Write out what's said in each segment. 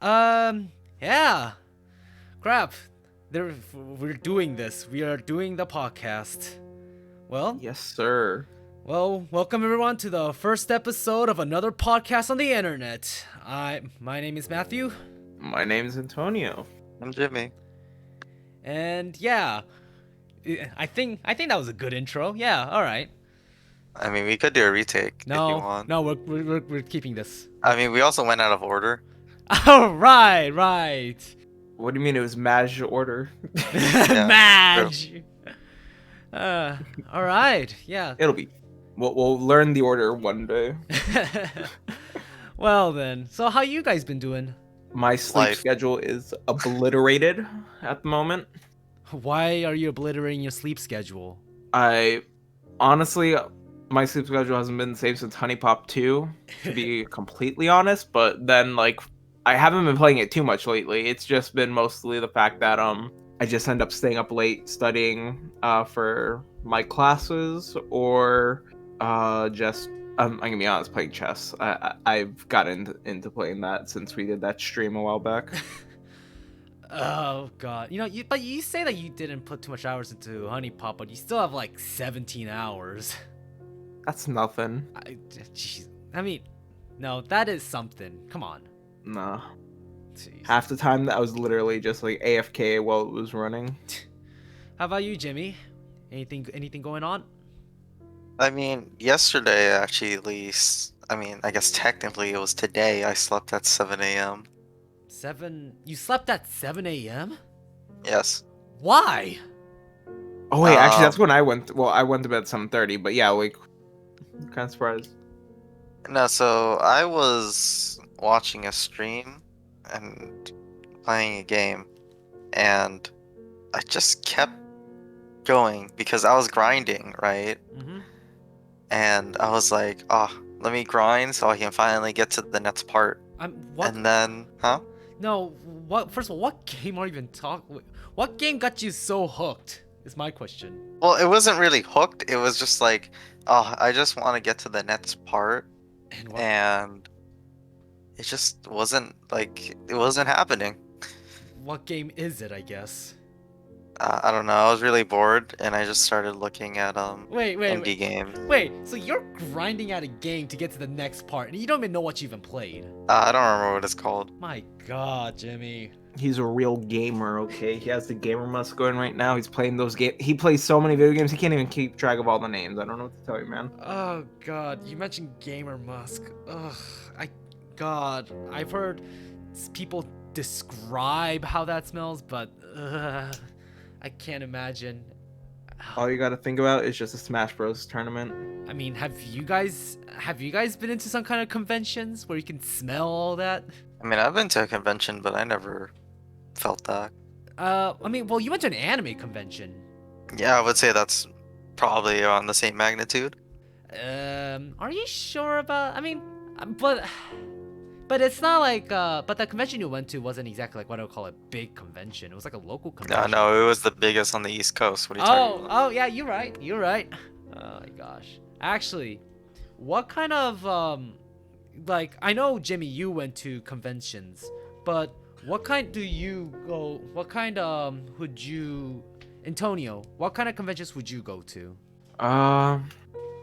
Yeah. Crap. We're doing this. We are doing the podcast. Well, Yes, sir. welcome everyone to the first episode of another podcast on the internet. My name is Matthew, My name's Antonio. I'm Jimmy. and yeah, I think that was a good intro. Yeah, all right. I mean, we could do a retake if you No, want. no, we're keeping this. I mean, we also went out of order. All right, right. What do you mean it was Maj order? Yeah, Madge. Uh, all right, yeah. It'll be. We'll learn the order one day. Well then, so how you guys been doing? My sleep Life. schedule is obliterated at the moment. Why are you obliterating your sleep schedule? I honestly, my sleep schedule hasn't been the same since Honey Pop 2, to be completely honest. But then, like, I haven't been playing it too much lately. It's just been mostly the fact that I just end up staying up late studying for my classes, or just I'm gonna be honest, playing chess. I've gotten into playing that since we did that stream a while back. Oh god, but you say that you didn't put too much hours into Honey Pop, but you still have like 17 hours. That's nothing. Jeez, I mean, no, that is something. Come on. Nah. Jeez. Half the time that I was literally just like AFK while it was running. How about you, Jimmy? Anything going on? I mean, yesterday actually, I guess technically it was today. I slept at 7 a.m. 7? You slept at 7 a.m.? Yes. Why? Oh wait, actually that's Um, when I went. Well, I went to bed at 7:30, but yeah, like, kind of surprised. No, so I was watching a stream and playing a game, and I just kept going because I was grinding, right? Mm-hmm. And I was like, oh, let me grind so I can finally get to the next part. What? And then, huh? No, what? First of all, what game are you even talking? What game got you so hooked? Is my question. Well, it wasn't really hooked. It was just like, oh, I just want to get to the next part, And what? and it just wasn't like it wasn't happening. What game is it? I guess. I don't know. I was really bored, and I just started looking at Wait, indie games. wait. So you're grinding out a game to get to the next part, and you don't even know what you even played. I don't remember what it's called. My God, Jimmy. He's a real gamer, okay? He has the gamer must going right now. He's playing those games. He plays so many video games, he can't even keep track of all the names. I don't know what to tell you, man. Oh God, you mentioned Gamer Musk. Ugh, I've heard people describe how that smells, but I can't imagine. All you gotta think about is just a Smash Bros. Tournament. I mean, have you guys been into some kind of conventions where you can smell all that? I mean, I've been to a convention, but I never felt that. I mean, well, you went to an anime convention. Yeah, I would say that's probably on the same magnitude. Are you sure about? I mean, but it's not like but the convention you went to wasn't exactly like what I would call a big convention. It was like a local No, convention. no, it was the biggest on the East Coast. What are you talking about? Oh, yeah, you're right. You're right. Oh my gosh. Actually, what kind of like I know Jimmy, you went to conventions, but what kind do you go? What kind would you, Antonio? What kind of conventions would you go to? Uh,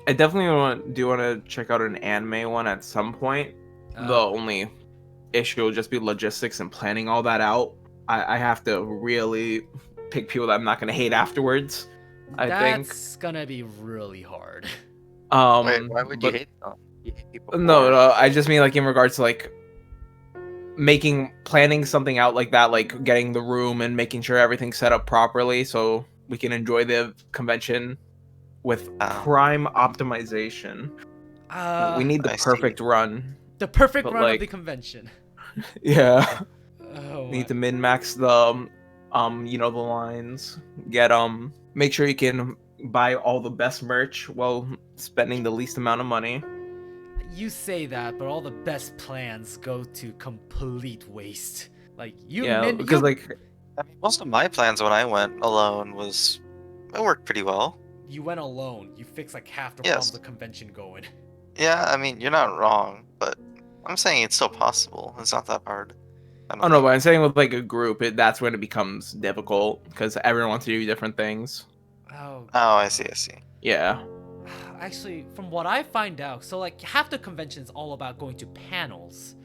I definitely want to check out an anime one at some point. The only issue will just be logistics and planning all that out. I have to really pick people that I'm not gonna hate afterwards. I think. That's gonna be really hard. Wait, why would you but- hate them? You hate people No, for- no, I just mean like in regards to like planning something out like that, like getting the room and making sure everything's set up properly so we can enjoy the convention with prime optimization. We need the I see. perfect run. The perfect But, run of like- the convention. Yeah. Oh, Need to min max the the lines. Get make sure you can buy all the best merch while spending the least amount of money. you say that, but all the best plans go to complete waste. Like Because like I mean, most of my plans when I went alone it worked pretty well. you went alone. You fixed like half the Yes. problems of the convention going. Yeah, I mean, you're not wrong, but I'm saying it's still possible. It's not that hard. kind Oh of no, thing. but I'm saying with like a group, that's when it becomes difficult because everyone wants to do different things. Oh, Oh, I God. see, I see. Yeah. Actually, from what I find out, so like half the convention is all about going to panels,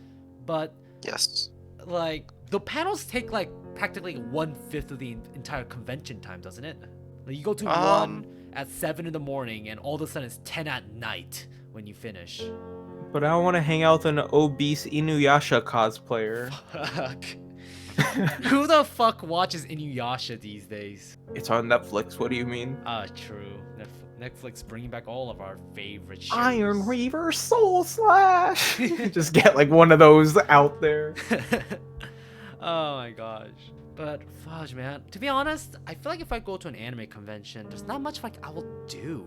but Yes. like the panels take like practically 1/5 of the entire convention time, doesn't it? Like, you go to one Um, at 7 in the morning, and all of a sudden it's 10 at night when you finish. But I don't want to hang out with an obese Inuyasha cosplayer. Fuck. Who the fuck watches Inuyasha these days? It's on Netflix. What do you mean? True. Netflix bringing back all of our favorite shows. Iron Reaver Soul Slash. Just get like one of those out there. Oh my gosh. But fudge, man. To be honest, I feel like if I go to an anime convention, there's not much like I will do.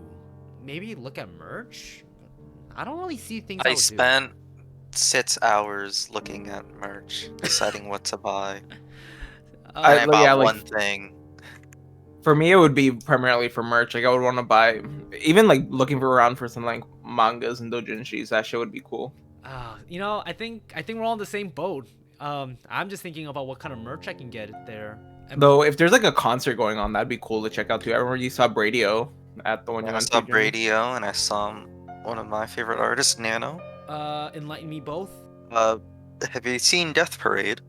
Maybe look at merch. I don't really see things I I would spent 6 hours looking at merch, deciding what to buy. do. And I bought yeah, like, one thing. For me, it would be primarily for merch. Like I would want to buy, even like looking for around for some like mangas and doujinshis. That shit would be cool. I think we're all in the same boat. I'm just thinking about what kind of merch I can get there. And Though, if there's like a concert going on, that'd be cool to check out too. I remember you saw Bradio at the one you I went saw to. Jimmy. Bradio, and I saw one of my favorite artists, Nano. enlighten me both. Have you seen Death Parade?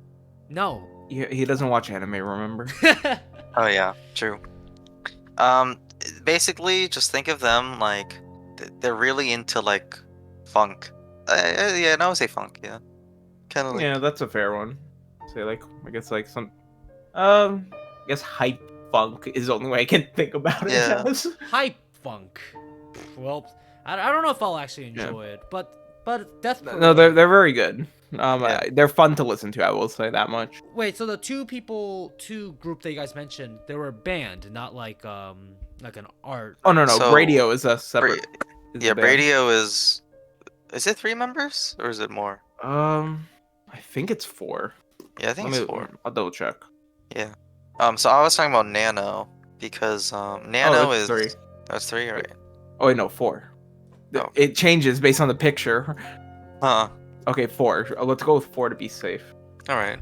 No. He doesn't watch anime. Remember? Oh yeah, true. Um, basically, just think of them like they're really into like funk. Yeah, no, I would say funk. Yeah, kind of like Yeah, that's a fair one. Say like, I guess like some, I guess hype funk is the only way I can think about it. Yeah. Yes. Hype funk. Well, I don't know if I'll actually enjoy it, but Death Parade. No, they're very good. Yeah. They're fun to listen to. I will say that much. Wait, so the two group that you guys mentioned, they were a band, not like an art. Oh no, So, Bradio is a separate. is a Yeah, band. Bradio is. Is it 3 members or is it more? I think it's 4. Yeah, I think it's 4. I'll double check. Yeah. So I was talking about Nano because Nano it's is 3. That's 3, right? Oh wait, no, 4. Oh. It changes based on the picture. Huh. Okay, 4. Let's go with 4 to be safe. All right.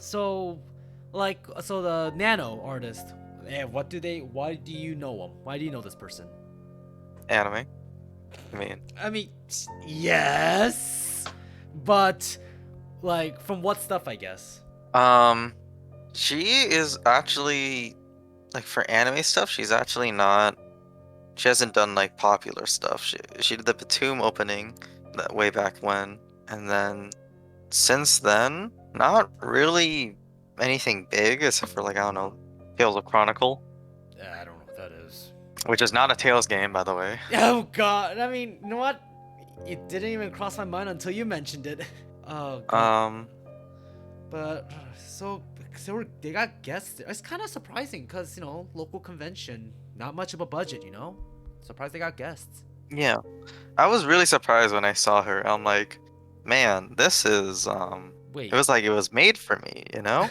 So, so the Nano artist, why do you know him? Why do you know this person? Anime. I mean, yes, but like from what stuff, I guess. She is actually like for anime stuff. She's actually not. She hasn't done like popular stuff. She did the Batum opening that way back when, and then since then, not really anything big except for like I don't know, Tales of Chronicle, I don't know what that is. which is not a Tales game, by the way. Oh God! I mean, you know what? It didn't even cross my mind until you mentioned it. Oh God. But they got guests. It's kind of surprising because local convention, not much of a budget. Surprised they got guests. Yeah, I was really surprised when I saw her. I'm like, man, this is Wait. It was like it was made for me, you know?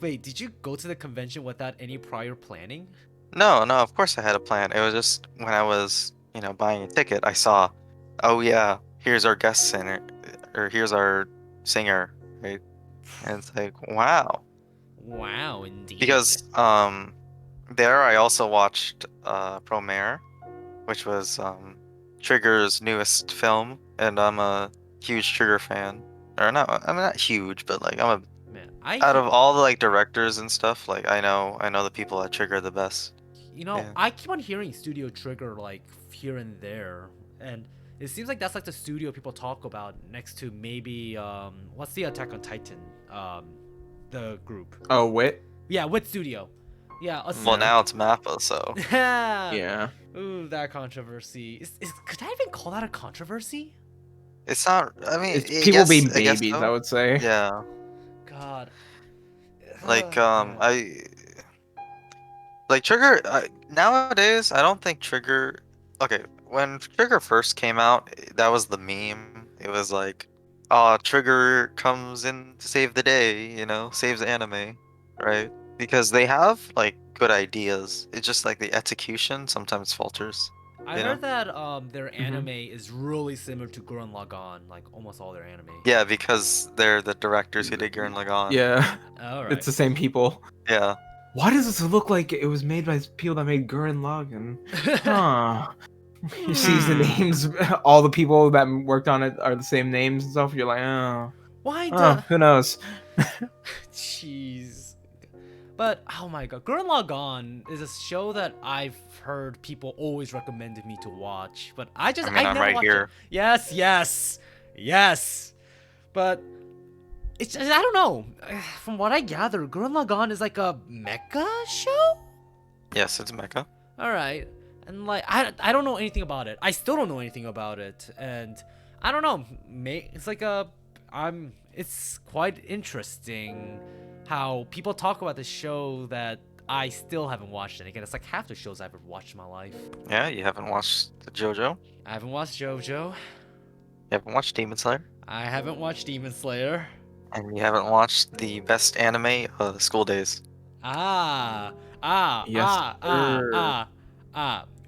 Wait, did you go to the convention without any prior planning? No, of course I had a plan. It was just when I was, buying a ticket, I saw, oh yeah, here's our guest singer, or here's our singer, right? And it's like, wow. Wow, indeed. Because there I also watched Promare, which was Trigger's newest film, and I'm a huge Trigger fan. Or not, I'm not huge, but like I'm a Man, out of all the like directors and stuff, like I know the people at Trigger the best. Yeah. I keep on hearing Studio Trigger like here and there, and it seems like that's like the studio people talk about next to maybe what's the Attack on Titan the group. Oh, Wit? Yeah, Wit Studio. Yeah. Well, now it's Mappa, so. Yeah. Ooh, that controversy. Could I even call that a controversy? It's not. I mean, It's people being I guess babies, so. I would say. Yeah. God. Like Yeah. Trigger nowadays. I don't think Trigger. Okay, when Trigger first came out, that was the meme. It was like, "Oh, Trigger comes in to save the day," saves anime, right? Because they have like good ideas. It's just like the execution sometimes falters. I You know? heard that their Mm-hmm. anime is really similar to Gurren Lagann, like almost all their anime. Yeah, because they're the directors who did Gurren Lagann. Yeah, All right. it's the same people. Yeah. Why does this look like it was made by people that made Gurren Lagann? Huh. You see the names, all the people that worked on it are the same names and stuff. You're like, Why who knows? Jeez. But oh my god, Gurren Lagann is a show that I've heard people always recommended me to watch, but I I mean, I've I'm never right watched here. it. Yes. But it's I don't know. From what I gather, Gurren Lagann is like a mecha show. Yes, it's Mecha. All right, and like I don't know anything about it. I still don't know anything about it, and I don't know. It's like it's quite interesting how people talk about this show that I still haven't watched. And again, it's like half the shows I've ever watched in my life. Yeah, you haven't watched the JoJo? I haven't watched JoJo. You haven't watched Demon Slayer? I haven't watched Demon Slayer. And you haven't watched the best anime, School Days. Yes, sir.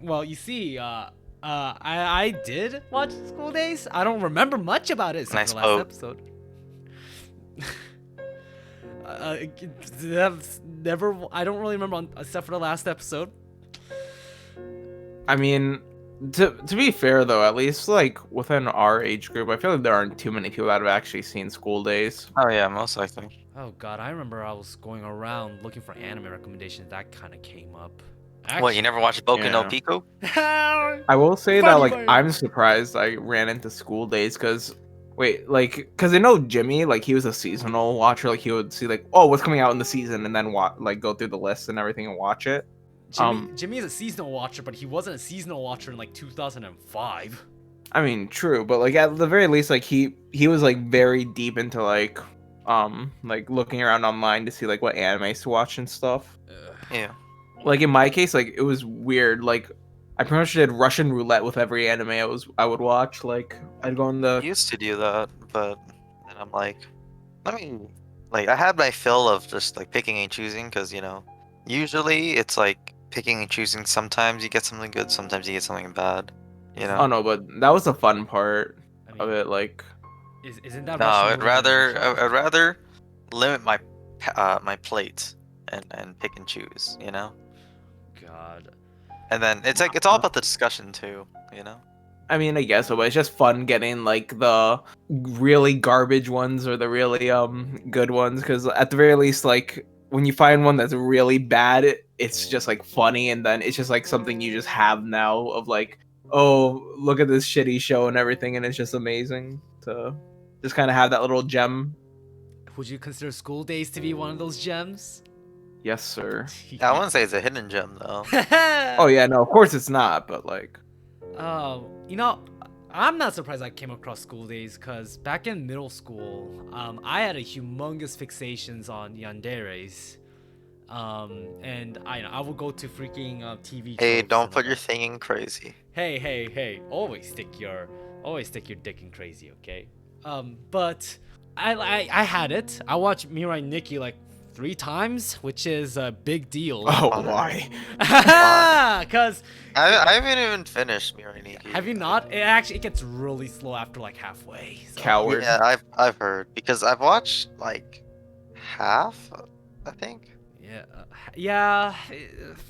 Well, you see, I did watch School Days. I don't remember much about it except Nice for the last quote. episode. That's never. I don't really remember except for the last episode. I mean, to be fair though, at least like within our age group, I feel like there aren't too many people that have actually seen School Days. Oh yeah, most likely. Oh god, I remember I was going around looking for anime recommendations. That kind of came up. What, you never watched Boku no Yeah. Pico? I will say that Funny like bird. I'm surprised I ran into School Days because because I know Jimmy, like he was a seasonal watcher, like he would see like, oh, what's coming out in the season, and then like go through the list and everything and watch it. Jimmy is a seasonal watcher, but he wasn't a seasonal watcher in like 2005. I mean, true, but like at the very least, like he was like very deep into like looking around online to see like what animes to watch and stuff. Yeah. Like in my case, like it was weird. Like I pretty much did Russian roulette with every anime I would watch. Like I'd go in I the used to do that, but then I'm like, I had my fill of just like picking and choosing, because usually it's like picking and choosing. Sometimes you get something good, sometimes you get something bad. oh no, but that was the fun part I of mean, it. Like isn't that No, Russian roulette? I'd rather limit my my plate and pick and choose. God. And then it's like it's all about the discussion too. I mean, I guess so, but it's just fun getting like the really garbage ones or the really good ones, because at the very least, like when you find one that's really bad, it's just like funny, and then it's just like something you just have now of like, oh, look at this shitty show and everything, and it's just amazing to just kind of have that little gem. Would you consider School Days to be one of those gems? Yes, sir. I wouldn't say it's a hidden gem though. Oh yeah, no, of course it's not, but like, I'm not surprised I came across School Days, because back in middle school, I had a humongous fixations on yanderes. And I would go to freaking TV. Hey, tropes don't and put all your that. thing in crazy. Hey! Always stick your dick in crazy, okay? But I had it. I watched Mirai Nikki like 3 times, which is a big deal. oh why? Cause I haven't even finished Mirai Nikki. have you not? It gets really slow after like halfway. So. Coward. Yeah, I've heard, because I've watched like half, I think. Yeah.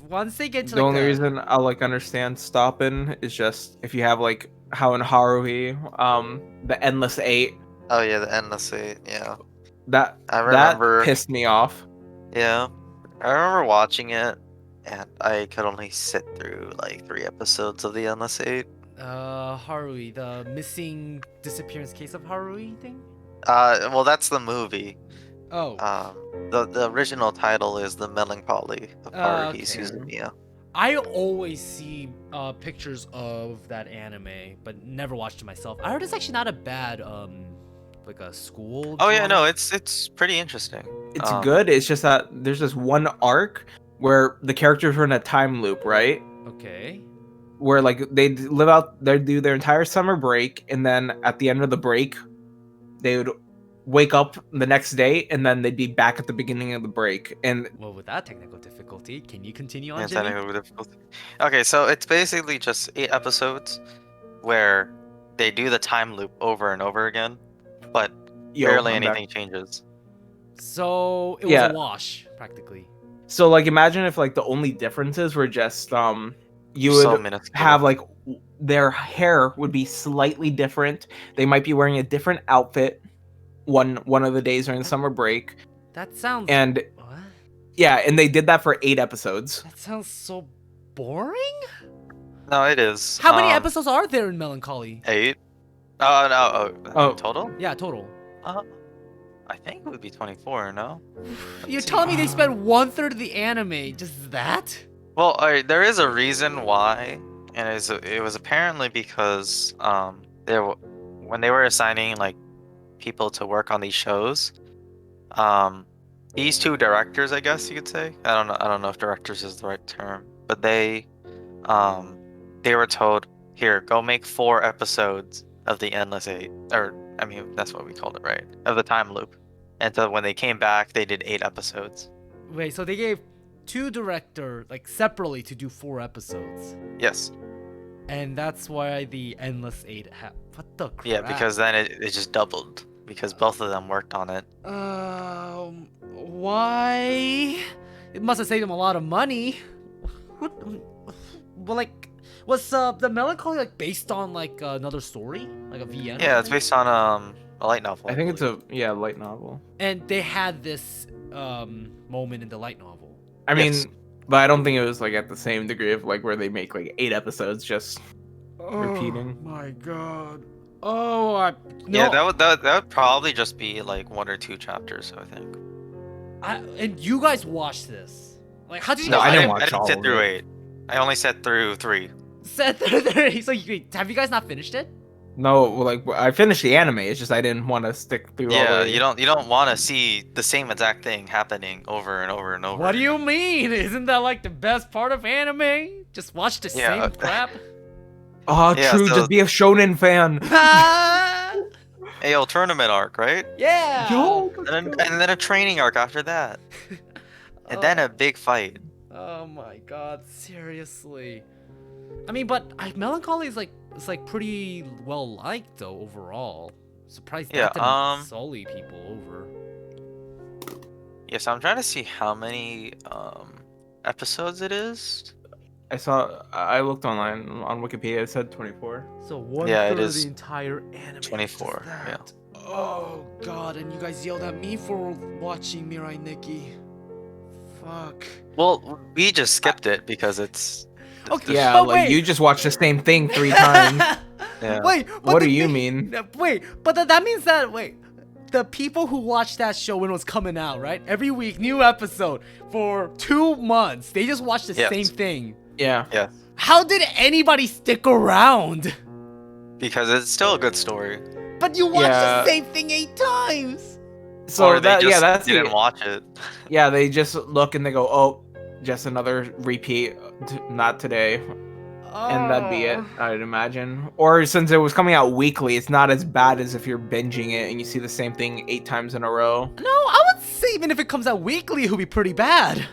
Once they get to The like only reason I like understand stopping is just if you have like how in Haruhi, the endless 8, Oh yeah, the endless 8. Yeah, that I remember. that pissed me off. Yeah, I remember watching it, and I could only sit through like 3 episodes of the endless 8. Harui, the missing disappearance case of Harui thing. Well, that's the movie. Oh. The original title is The Melancholy of Haruhi Okay. Suzumiya. I always see pictures of that anime, but never watched it myself. I heard it's actually not a bad like a school. Oh yeah, drama. no, it's pretty interesting. It's good. It's just that there's this one arc where the characters are in a time loop, right? Okay. Where like they do their entire summer break, and then at the end of the break, they would wake up the next day and then they'd be back at the beginning of the break. And Well, with that technical difficulty, can you continue on, Yeah, Jimmy? technical difficulty. Okay, so it's basically just 8 episodes where they do the time loop over and over again, but barely I'm back. anything changes. So it was Yeah. a wash, practically. So like imagine if like the only differences were just you So would minuscule. have like their hair would be slightly different. They might be wearing a different outfit one of the days during the summer break. That sounds. And What? yeah, and they did that for 8 episodes. That sounds so boring. No, it is. How many episodes are there in Melancholy? 8. Oh no. Oh. Total? Yeah, total. I think it would be 24. No. You're see. telling me they spent 1/3 of the anime just that? Well, there is a reason why, and it was apparently because when they were assigning like people to work on these shows, these 2 directors, I guess you could say. I don't know if directors is the right term, but they were told, here, go make 4 episodes of the Endless 8, or I mean that's what we called it, right? Of the time loop. And so when they came back, they did 8 episodes. Wait, so they gave 2 director like separately to do 4 episodes, Yes. and that's why the Endless 8 what the crap? Yeah, because then it just doubled because both of them worked on it. Why? It must have saved them a lot of money. Well, like, was the Melancholy like based on like another story, like a VN? Yeah, it's based on a light novel. I think it's believe. a light novel. And they had this moment in the light novel. I Yes. mean, but I don't think it was like at the same degree of like where they make like 8 episodes just repeating. Oh my god. Oh, no. Yeah, that would probably just be like 1 or 2 chapters, I think. And you guys watched this? Like, how did you No, guys? I didn't I watch didn't all sit of through it. 8. I only sat through 3. Set there. So have you guys not finished it? No, like I finished the anime. It's just I didn't want to stick through all Yeah, the you don't want to see the same exact thing happening over and over and over. What do you mean? Isn't that like the best part of anime? Just watch the Yeah. same crap. Oh, Yeah, true. so- Just be a shonen fan. AO tournament arc, right? Yeah. Yo. And then a training arc after that. And then a big fight. Oh my god, seriously. I mean, but Melancholy is like pretty well liked though overall. Surprised Yeah, that didn't sully people over. Yeah, so I'm trying to see how many episodes it is. I looked online on Wikipedia. It said 24. So 1/3 Yeah, it of is the entire anime. 24, Just yeah. that. Oh god, and you guys yelled at me for watching Mirai Nikki. Fuck. Well, we just skipped it because it's Okay, Yeah, but like wait. you just watched the same thing 3 times. yeah. Wait, but What the do you thing- mean? Wait, but that means that the people who watched that show when it was coming out, right? Every week, new episode for 2 months. They just watched the Yes. same thing. Yeah. Yeah, How did anybody stick around? because it's still a good story. But you watched Yeah. the same thing 8 times. So Or they just that's didn't the, watch it. yeah. They just look and they go, oh, just another repeat. Not today. And that'd be it, I'd imagine. Or since it was coming out weekly, it's not as bad as if you're binging it and you see the same thing 8 times in a row. No, I would say even if it comes out weekly, it would be pretty bad.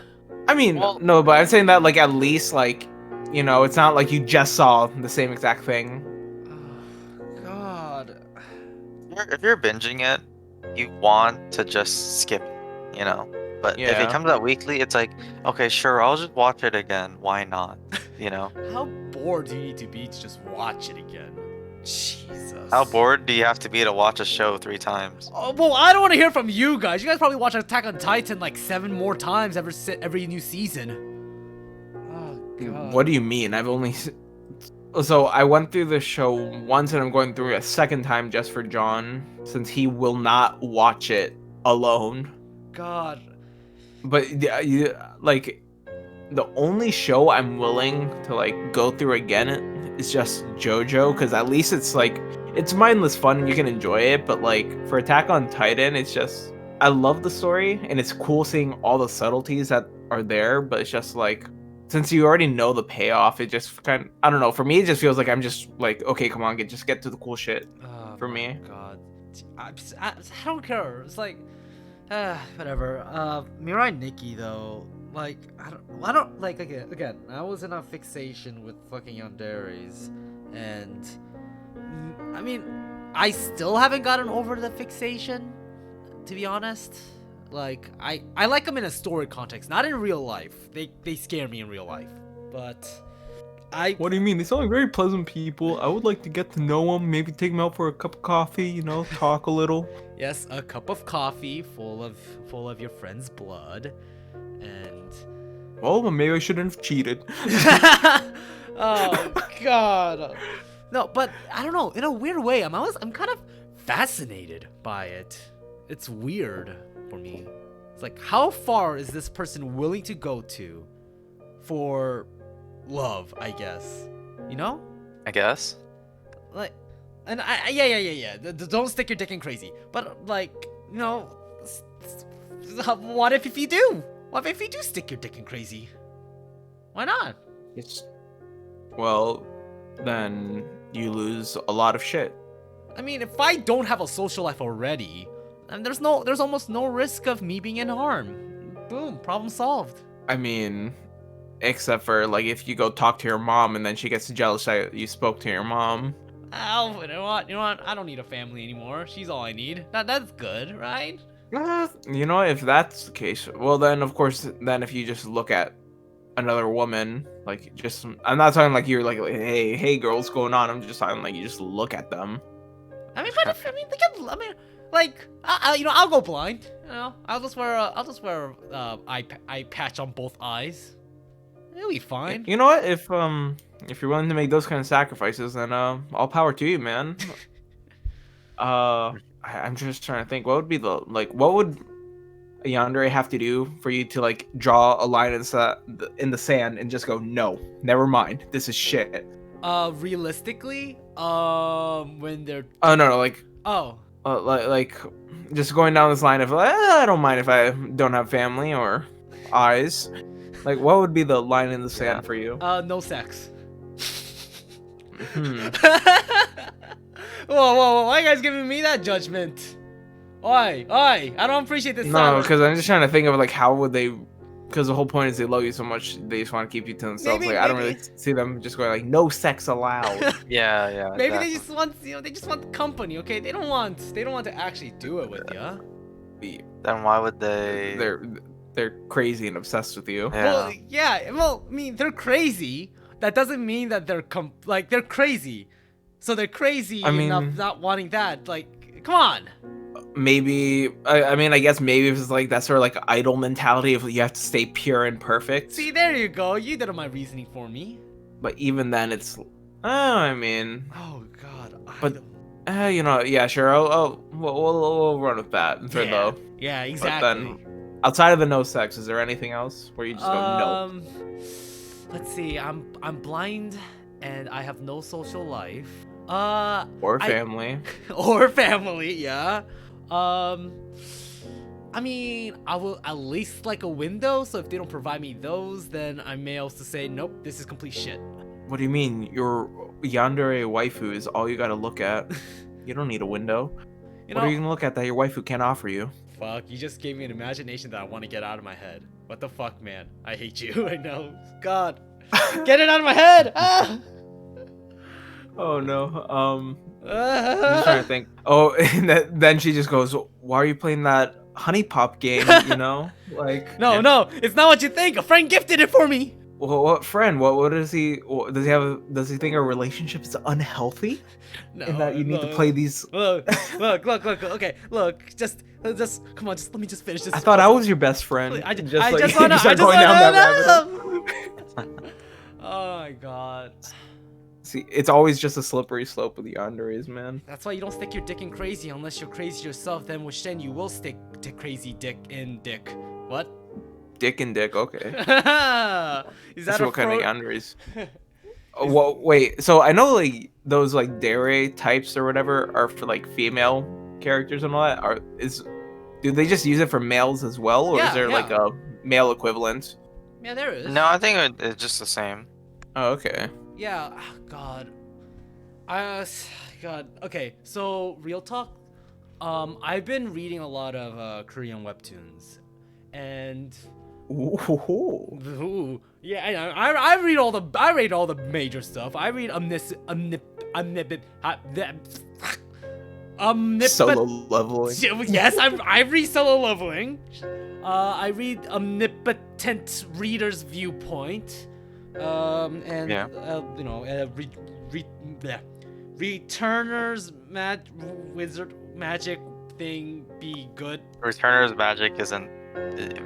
I mean, Well- no, but I'm saying that like at least like, you know, it's not like you just saw the same exact thing. Oh, God. If you're binging it, you want to just skip, you know. But if Yeah. it comes out weekly, it's like, okay, sure, I'll just watch it again. Why not? You know. How bored do you need to be to just watch it again? Jesus. How bored do you have to be to watch a show 3 times? Oh, well, I don't want to hear from you guys. You guys probably watch Attack on Titan like 7 more times every new season. Oh, God. What do you mean? I've only so I went through the show once and I'm going through it a second time just for John since he will not watch it alone. God. But like the only show I'm willing to like go through again is just JoJo because at least it's like it's mindless fun and you can enjoy it. But like for Attack on Titan, it's just I love the story and it's cool seeing all the subtleties that are there. But it's just like since you already know the payoff, it just kind of, I don't know. For me, it just feels like I'm just like okay, come on, just get to the cool shit. Oh, For my me. God. I don't care. It's like, whatever. Mirai Nikki though, like I don't like again. I was in a fixation with fucking yanderes, and I mean, I still haven't gotten over the fixation, to be honest. Like I like them in a story context, not in real life. They scare me in real life, but What do you mean? They sound like very pleasant people. I would like to get to know them. Maybe take them out for a cup of coffee. You know, talk a little. Yes, a cup of coffee full of your friend's blood, and Well, then maybe I shouldn't have cheated. oh god. No, but I don't know. In a weird way, I'm kind of fascinated by it. It's weird for me. It's like, how far is this person willing to go to for love, I guess? You know? I guess. Like, and yeah. Don't stick your dick in crazy. But like, you know, what if you do? What if you do stick your dick in crazy? Why not? Well, then you lose a lot of shit. I mean, if I don't have a social life already, then there's almost no risk of me being in harm. Boom, problem solved. I mean, except for like if you go talk to your mom and then she gets jealous that you spoke to your mom. Oh, you know what? I don't need a family anymore. She's all I need. That's good, right? You know, if that's the case, well then of course, then if you just look at another woman, like just, I'm not talking like you're like hey girl, what's going on? I'm just talking like you just look at them. I mean, but I'll go blind. You know, I'll just wear a eye patch on both eyes. It'll be fine. You know what? If you're willing to make those kind of sacrifices, then all power to you, man. I'm just trying to think. What would be what would a yandere have to do for you to like draw a line in the sand and just go, no, never mind, this is shit. Realistically, when they're no, like oh. Like just going down this line of I don't mind if I don't have family or eyes. Like, what would be the line in the sand for you? No sex. Hmm. Whoa, why are you guys giving me that judgment? Why? I don't appreciate this. No, because I'm just trying to think of like how would they, because the whole point is they love you so much they just want to keep you to themselves. I don't really see them just going like no sex allowed. Yeah. Maybe exactly. they just want, they just want company, okay? They don't want to actually do it with you. Then why would they? They're crazy and obsessed with you. Yeah. Well, I mean, they're crazy. That doesn't mean that they're they're crazy. So they're crazy enough not wanting that. Like, come on. Maybe I guess maybe if it's like that sort of like idol mentality of you have to stay pure and perfect. See, there you go. You did my reasoning for me. But even then, it's I mean. Oh God. But you know, yeah, sure. We'll run with that for though. Yeah, exactly. But then, outside of the no sex, is there anything else where you just go no? Let's see. I'm blind and I have no social life. Or family. Or family, yeah. I mean, I will at least like a window, so if they don't provide me those, then I may also say, nope, this is complete shit. What do you mean? Your yandere waifu is all you gotta look at. You don't need a window. What are you gonna look at that your waifu can't offer you? Fuck, you just gave me an imagination that I want to get out of my head. What the fuck, man? I hate you. I know. God. Get it out of my head! Ah! Oh no. I'm just trying to think. Oh, and then she just goes, "Why are you playing that Honey Pop game?" You know, like. No, it's not what you think. A friend gifted it for me. Well, what friend? What does he? Does he have? Does he think our relationship is unhealthy? No. And that you need to play these. Look. Okay, look. Just come on. Just let me just finish this. I thought I was your best friend. I just want to. Oh my God. See, it's always just a slippery slope with the yanderes, man. That's why you don't stick your dick in crazy unless you're crazy yourself. Then you will stick to crazy dick in dick. What? Dick and dick, okay. Is That's that what kind of yanderes? Well, wait. So I know like those like dere types or whatever are for like female characters and all that. Do they just use it for males as well, or is there like a male equivalent? Yeah, there is. No, I think it's just the same. Oh, okay. Yeah. Oh, God. God. Okay. So real talk. I've been reading a lot of Korean webtoons, and ooh, yeah, I read all the major stuff. I read Solo omnipotent. leveling. Yes, I read solo leveling. I read omnipotent reader's viewpoint. And Yeah. bleh. Returner's wizard magic thing be good. Returner's magic isn't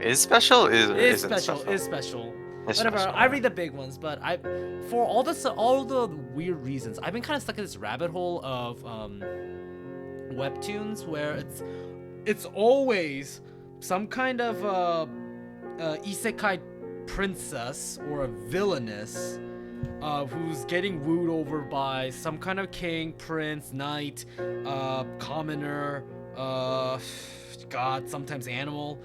is special is Is isn't special. special. Is special. It's Whatever. special. I read the big ones, but for all the weird reasons, I've been kind of stuck in this rabbit hole of webtoons where it's always some kind of isekai princess or a villainess who's getting wooed over by some kind of king, prince, knight, commoner, god, sometimes animal.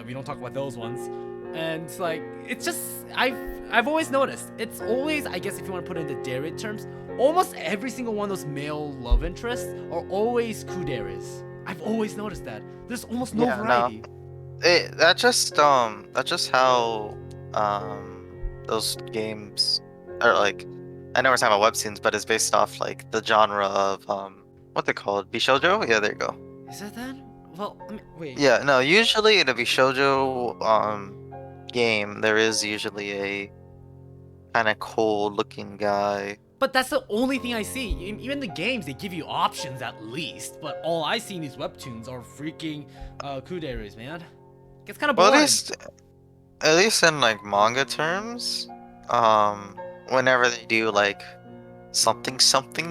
We don't talk about those ones. And like, it's just I've always noticed. It's always, I guess if you want to put it into derivative terms, almost every single one of those male love interests are always kuderes. I've always noticed that. There's almost no variety. That's just how those games are like. I know we're talking about webtoons, but it's based off like the genre of what they called Bishoujo. Yeah, there you go. Is that that? Well, I mean, wait. Yeah, no. Usually in a Bishoujo game, there is usually a kind of cool-looking guy. But that's the only thing I see. Even the games, they give you options at least. But all I see in these webtoons are freaking kuderes, man. It's kind of boring. Well, at least in like manga terms, whenever they do like something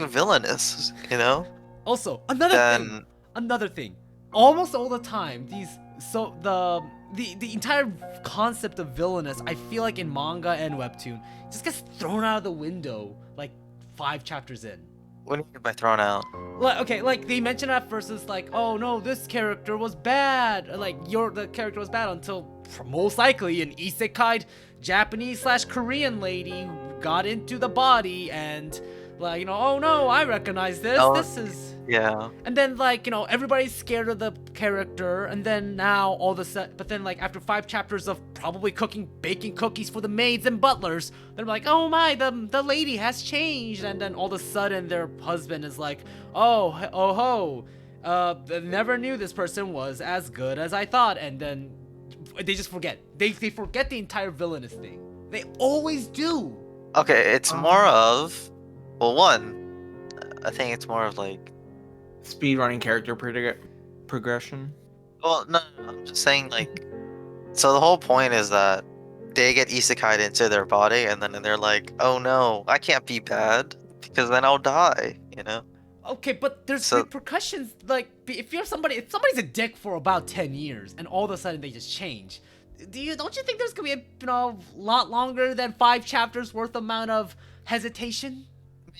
villainous, you know, Also, then another thing. Almost all the time, the entire concept of villainous, I feel like in manga and webtoon, just gets thrown out of the window like 5 chapters in. what do you mean by thrown out? Like they mention at first it's like, oh no, this character was bad. Like the character was bad until most likely an isekai Japanese/Korean lady got into the body and like, oh no, I recognize this. Oh, This is. yeah. And then like, everybody's scared of the character, and then now all the but then like after 5 chapters of probably baking cookies for the maids and butlers, they're like, oh my, the lady has changed, and then all of a sudden their husband is like, oh ho, never knew this person was as good as I thought, and then they just forget. They forget the entire villainous thing. They always do. Okay, it's more of, well, one, I think it's more of like, Speedrunning character progression. well, no, I'm just saying like, so the whole point is that they get isekai'd into their body, and then they're like, oh no, I can't be bad because then I'll die, you know? Okay, but there's So- repercussions. Like, if somebody's a dick for about 10 years, and all of a sudden they just change, don't you think there's gonna be a lot longer than 5 chapters worth amount of hesitation?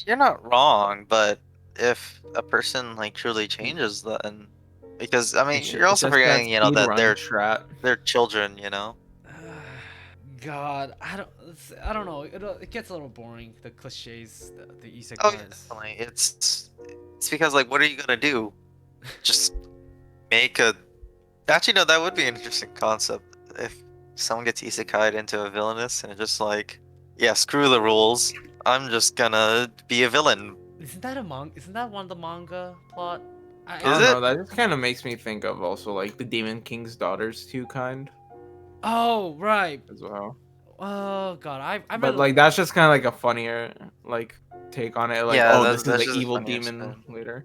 You're not wrong, but if a person like truly changes, then because I mean, you're also forgetting, that they're children, you know. God, I don't know. It gets a little boring. The cliches, the isekais. Oh, yeah, definitely. It's because like, what are you gonna do? Just make a. Actually, no, that would be an interesting concept if someone gets isekai'd into a villainous and it's just like, yeah, screw the rules. I'm just gonna be a villain. Isn't that Isn't that one of the manga plot? I Is don't it? know, that just kind of makes me think of also like the Demon King's Daughters too, kind Oh right. as well. Oh god, I But like that's just kind of like a funnier like take on it. Like, Yeah, oh, that's this is just the a evil funnier demon spin. leader.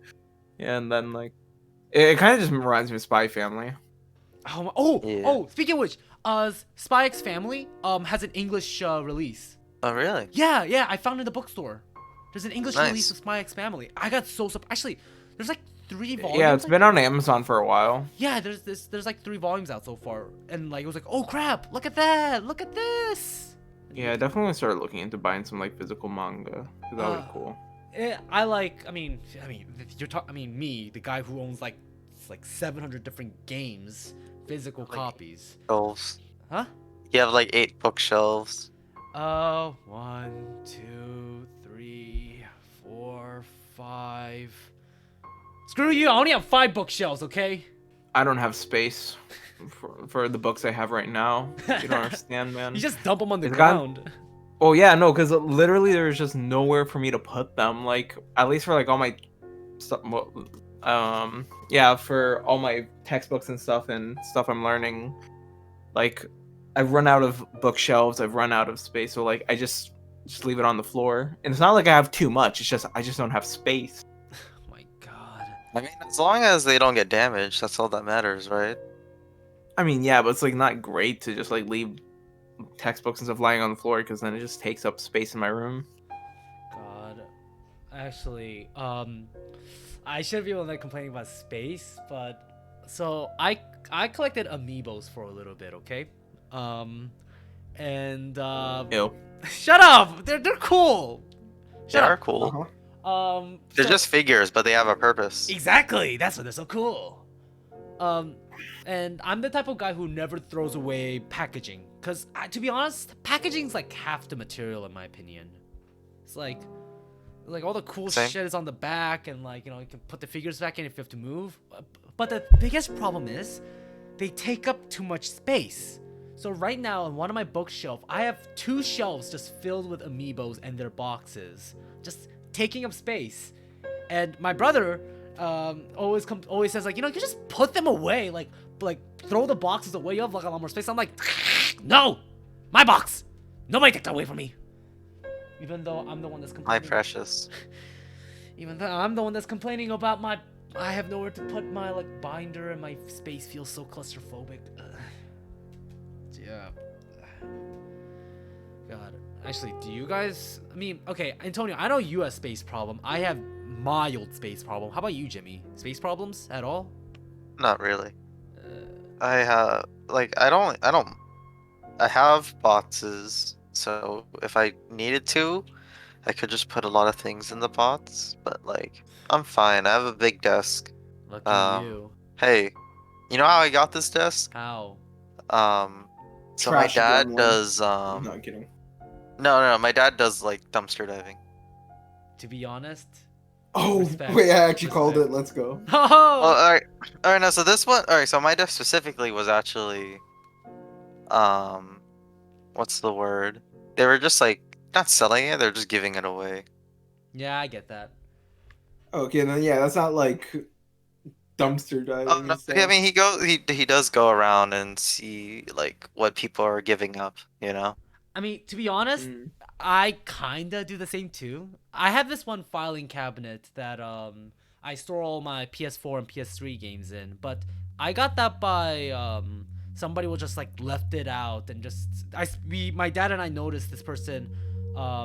Yeah, and then like it kind of just reminds me of Spy Family. Yeah. Speaking of which, Spy X Family has an English release. Oh, really? Yeah, I found it in the bookstore. There's an English Nice. release of Spy X Family. I got so surprised. Actually, there's like 3 volumes. Yeah, it's I been think. on Amazon for a while. Yeah, there's like 3 volumes out so far, and like it was like, oh crap, look at that, look at this. Yeah, I definitely started looking into buying some like physical manga. 'Cause that would be cool. I mean, if you're talking, me, the guy who owns like 700 different games, physical Like- copies. Shelves. Huh? You have like 8 bookshelves. 1, 2, 3, 4, 5. Screw you, I only have 5 bookshelves, okay? I don't have space for the books I have right now. You don't understand, man. You just dump them on the It's gone- ground. Oh yeah, no, because literally there's just nowhere for me to put them. Like at least for like all my stuff. Yeah, for all my textbooks and stuff I'm learning. Like I've run out of bookshelves. I've run out of space. So like I just leave it on the floor. And it's not like I have too much. It's just I just don't have space. Oh my god. I mean, as long as they don't get damaged, that's all that matters, right? I mean, yeah, but it's like not great to just like leave textbooks and stuff lying on the floor because then it just takes up space in my room. God. Actually, I shouldn't be able to complaining about space, but so I collected amiibos for a little bit, okay? And Ew. shut up! They're cool. They Shut are up. cool. Uh-huh. They're just figures, but they have a purpose. Exactly. That's why they're so cool. And I'm the type of guy who never throws away packaging, cause to be honest, packaging's like half the material in my opinion. It's like all the cool Same. shit is on the back, and like, you know, you can put the figures back in if you have to move. But the biggest problem is they take up too much space. So right now on one of my bookshelf, I have 2 shelves just filled with amiibos and their boxes, just taking up space. And my brother always says like, you know, you just put them away, like throw the boxes away. You have like a lot more space. I'm like, no, my box. Nobody take that away from me. Even though I'm the one that's My complaining. precious. Even though I'm the one that's complaining about I have nowhere to put my like binder, and my space feels so claustrophobic. Yeah. God. Actually, do you guys? I mean, okay, Antonio, I know you have space problem. I have mild space problem. How about you, Jimmy? Space problems at all? Not really. I have I have boxes, so if I needed to, I could just put a lot of things in the pots, but like I'm fine. I have a big desk. Lucky you. Hey, you know how I got this desk? How? So my Trash dad gremlin. does No, I'm kidding. no, my dad does like dumpster diving. To be honest. Oh, Respect. wait, I actually called Respect. it. Let's go. Oh, Oh. all right. No, so this one, all right. So my desk specifically was actually, what's the word? They were just like not selling it; they're just giving it away. Yeah, I get that. Okay, then yeah, that's not like dumpster diving Oh no, and stuff. I mean he does go around and see like what people are giving up. You know. I mean, to be honest, Mm. I kinda do the same too. I have this one filing cabinet that I store all my PS4 and PS3 games in, but I got that by somebody was just like left it out, and just my dad and I noticed this person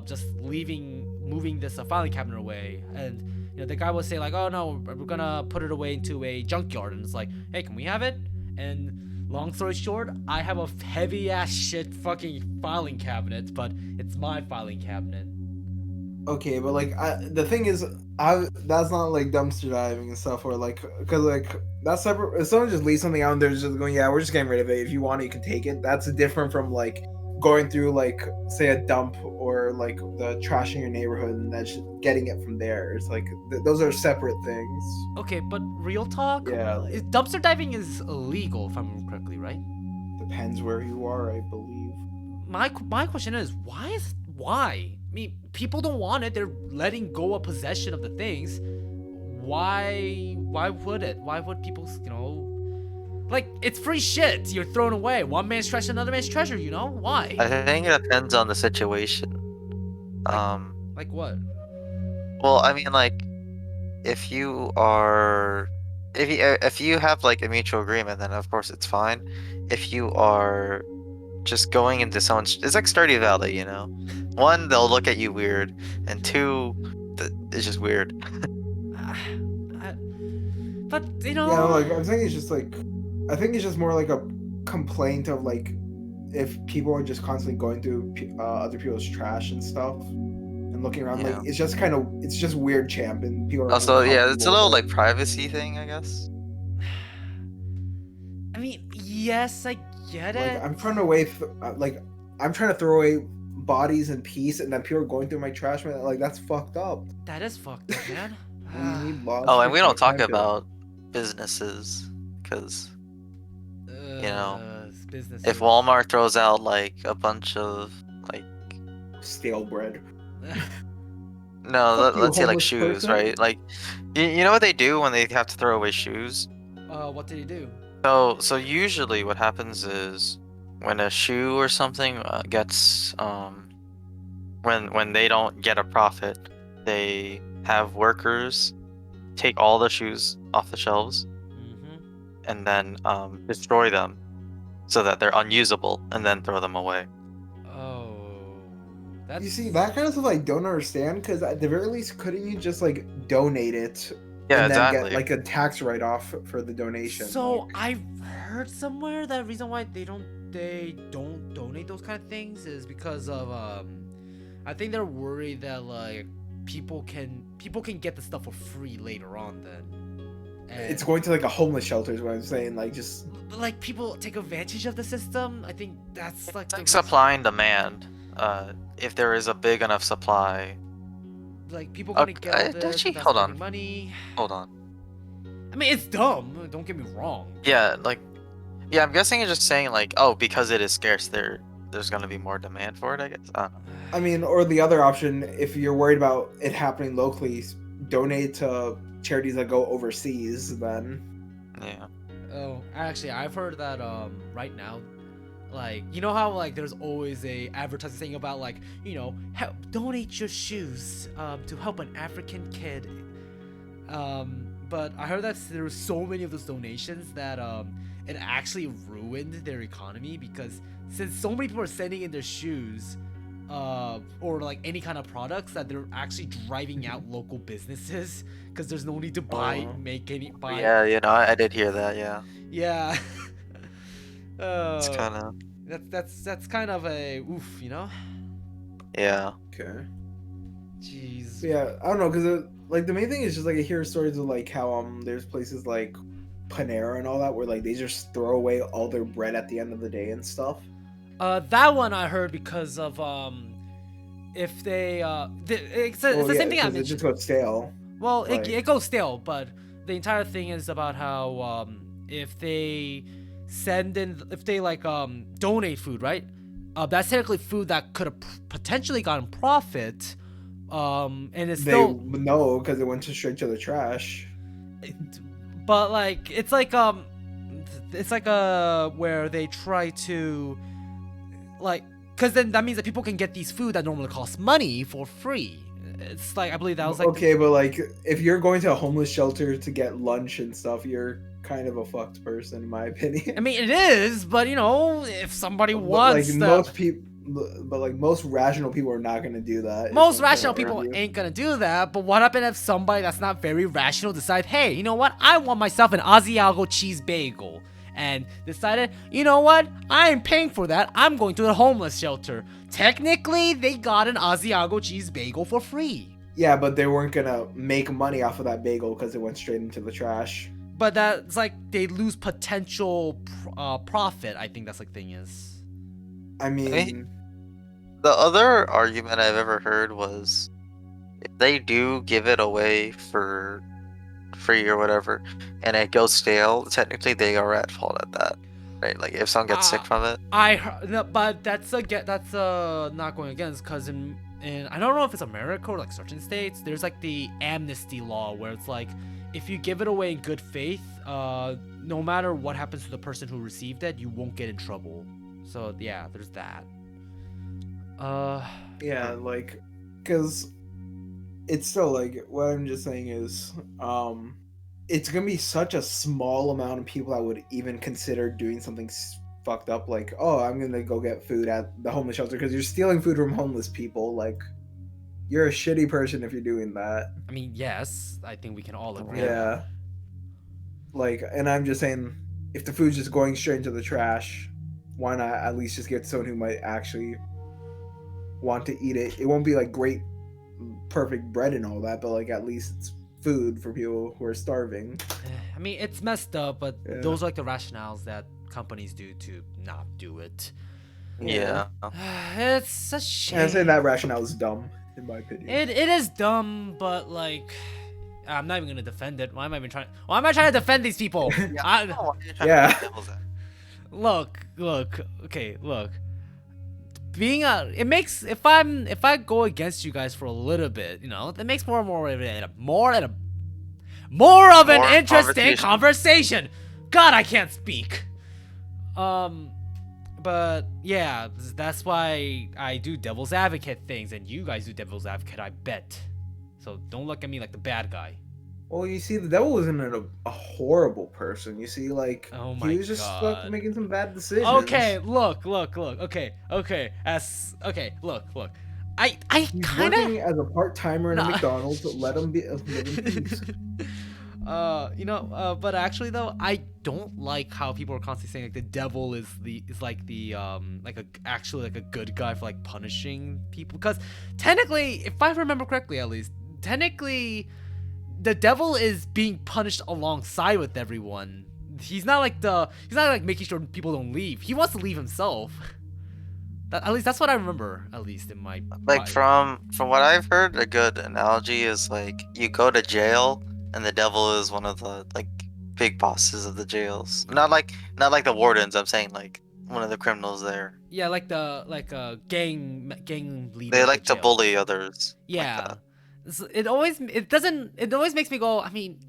just moving this filing cabinet away, and you know, the guy would say like, oh no, we're gonna put it away into a junkyard, and it's like, hey, can we have it? And long story short, I have a heavy ass shit fucking filing cabinet, but it's my filing cabinet. Okay, but like the thing is, that's not like dumpster diving and stuff, or like, cause like that's separate. If someone just leaves something out and they're just going, yeah, we're just getting rid of it. If you want it, you can take it. That's different from like going through like say a dump or like the trash in your neighborhood and then just getting it from there. It's like those are separate things. Okay, but real talk, Yeah. dumpster diving is illegal if I remember correctly, right? Depends where you are, I believe. My question is, why? I mean, people don't want it. They're letting go of possession of the things. Why would it? Why would people, you know, like, it's free shit you're throwing away. One man's trash, another man's treasure, you know? Why? I think it depends on the situation. Like what? Well, I mean, like, if you are, if you have like a mutual agreement, then of course it's fine. If you are just going into someone's, it's like Stardew Valley, you know. One, they'll look at you weird, and two, it's just weird. But you know, Yeah, like I'm saying, it's just like, I think it's just more like a complaint of like, if people are just constantly going through other people's trash and stuff and looking around, Yeah. like it's just weird, champ, and people are Also, yeah, it's a uncomfortable little with like privacy thing, I guess. I mean, yes, I get it. it. Like I'm trying to throw away bodies in peace, and then people are going through my trash, man. Like that's fucked up. That is fucked up, man. We need laws. Oh, for and we don't talk content. about businesses because Businesses. if Walmart throws out like a bunch of like stale bread. no, Fuck you, let's say like homeless shoes, person. right? Like you know what they do when they have to throw away shoes? What did he do? So usually what happens is when a shoe or something gets when they don't get a profit, they have workers take all the shoes off the shelves Mm-hmm. and then destroy them so that they're unusable and then throw them away. Oh, that's. You see, that kind of stuff I don't understand, because at the very least, couldn't you just like donate it Yeah, and then exactly. get like a tax write-off for the donation? So like... I've heard somewhere that reason why they don't donate those kind of things is because of I think they're worried that like people can get the stuff for free later on then. And It's going to like a homeless shelter is what I'm saying. Like just like people take advantage of the system. I think that's like It's the like supply and demand. If there is a big enough supply. like people gonna get all this Actually, without hold spending on. money. Hold on. I mean, it's dumb. Don't get me wrong. Yeah, I'm guessing you're just saying like, oh, because it is scarce, there's gonna be more demand for it. I guess. I don't know. I mean, or the other option, if you're worried about it happening locally, donate to charities that go overseas. Then Yeah. Oh, actually, I've heard that right now, like you know how like there's always a advertising saying about like help donate your shoes to help an African kid. But I heard that there were so many of those donations that it actually ruined their economy because since so many people are sending in their shoes or like any kind of products that they're actually driving out local businesses because there's no need to buy Yeah, I did hear that. Yeah. yeah. It's kind of. That's kind of a oof, Yeah. okay. Jeez. Yeah, I don't know, because like the main thing is just like I hear stories of like how there's places like Panera and all that where like they just throw away all their bread at the end of the day and stuff. That one I heard because of if they it's the same thing I mentioned. It just goes stale. Well, like... it goes stale, but the entire thing is about how if they like donate food, right? That's technically food that could have potentially gotten profit. And it's still no, because it went straight to the trash. But like it's like where they try to like, because then that means that people can get these food that normally cost money for free. It's like I believe that was like okay, but like if you're going to a homeless shelter to get lunch and stuff, you're kind of a fucked person in my opinion. I mean, it is, but if somebody wants most rational people are not going to do that. Most rational people ain't gonna do that. But what happens if somebody that's not very rational decide, hey, you know what? I want myself an Asiago cheese bagel. And decided, you know what? I ain't paying for that. I'm going to a homeless shelter. Technically, they got an Asiago cheese bagel for free. Yeah, but they weren't gonna make money off of that bagel because it went straight into the trash. But that's like they lose potential profit. I think that's like thing is. I mean, the other argument I've ever heard was if they do give it away for free or whatever, and it goes stale, technically they are at fault at that, right? Like if someone gets sick from it. But that's not going against because in I don't know if it's America or like certain states, there's like the amnesty law where it's like if you give it away in good faith, no matter what happens to the person who received it, you won't get in trouble. So yeah, there's that. Yeah, like, because it's still like what I'm just saying is, it's gonna be such a small amount of people that would even consider doing something fucked up, like, oh, I'm gonna go get food at the homeless shelter because you're stealing food from homeless people. Like, you're a shitty person if you're doing that. I mean, yes, I think we can all agree. Yeah. Like, and I'm just saying, if the food's just going straight into the trash, why not at least just get someone who might actually want to eat it? It won't be like great perfect bread and all that, but like at least it's food for people who are starving. I mean, it's messed up, but those are like the rationales that companies do to not do it. Yeah. It's a shame. And I'm saying that rationale is dumb, in my opinion. It is dumb, but like, I'm not even gonna defend it. Why am I even trying? Why am I trying to defend these people? Yeah, I I, don't know why you're trying Yeah. to play devil's advocate. look. Okay, look. Being if I go against you guys for a little bit, that makes more of an More interesting conversation. conversation. God, I can't speak. But yeah, that's why I do devil's advocate things, and you guys do devil's advocate, I bet. So don't look at me like the bad guy. Well, you see, the devil wasn't a horrible person. You see, like, Oh my he was just God. making some bad decisions. Okay, look. Okay. Look. I He's kind working of as a part-timer in Nah. a McDonald's. Let him live in peace. But actually though, I don't like how people are constantly saying like the devil is actually like a good guy for like punishing people, because technically, if I remember correctly, at least technically, the devil is being punished alongside with everyone. He's not like making sure people don't leave. He wants to leave himself. At least that's what I remember. At least in my Like from what I've heard, a good analogy is like you go to jail and the devil is one of the like big bosses of the jails. Not like the wardens. I'm saying like one of the criminals there. yeah, like gang leader. They of the like to jail. bully others. Yeah. Like that. It always makes me go, I mean,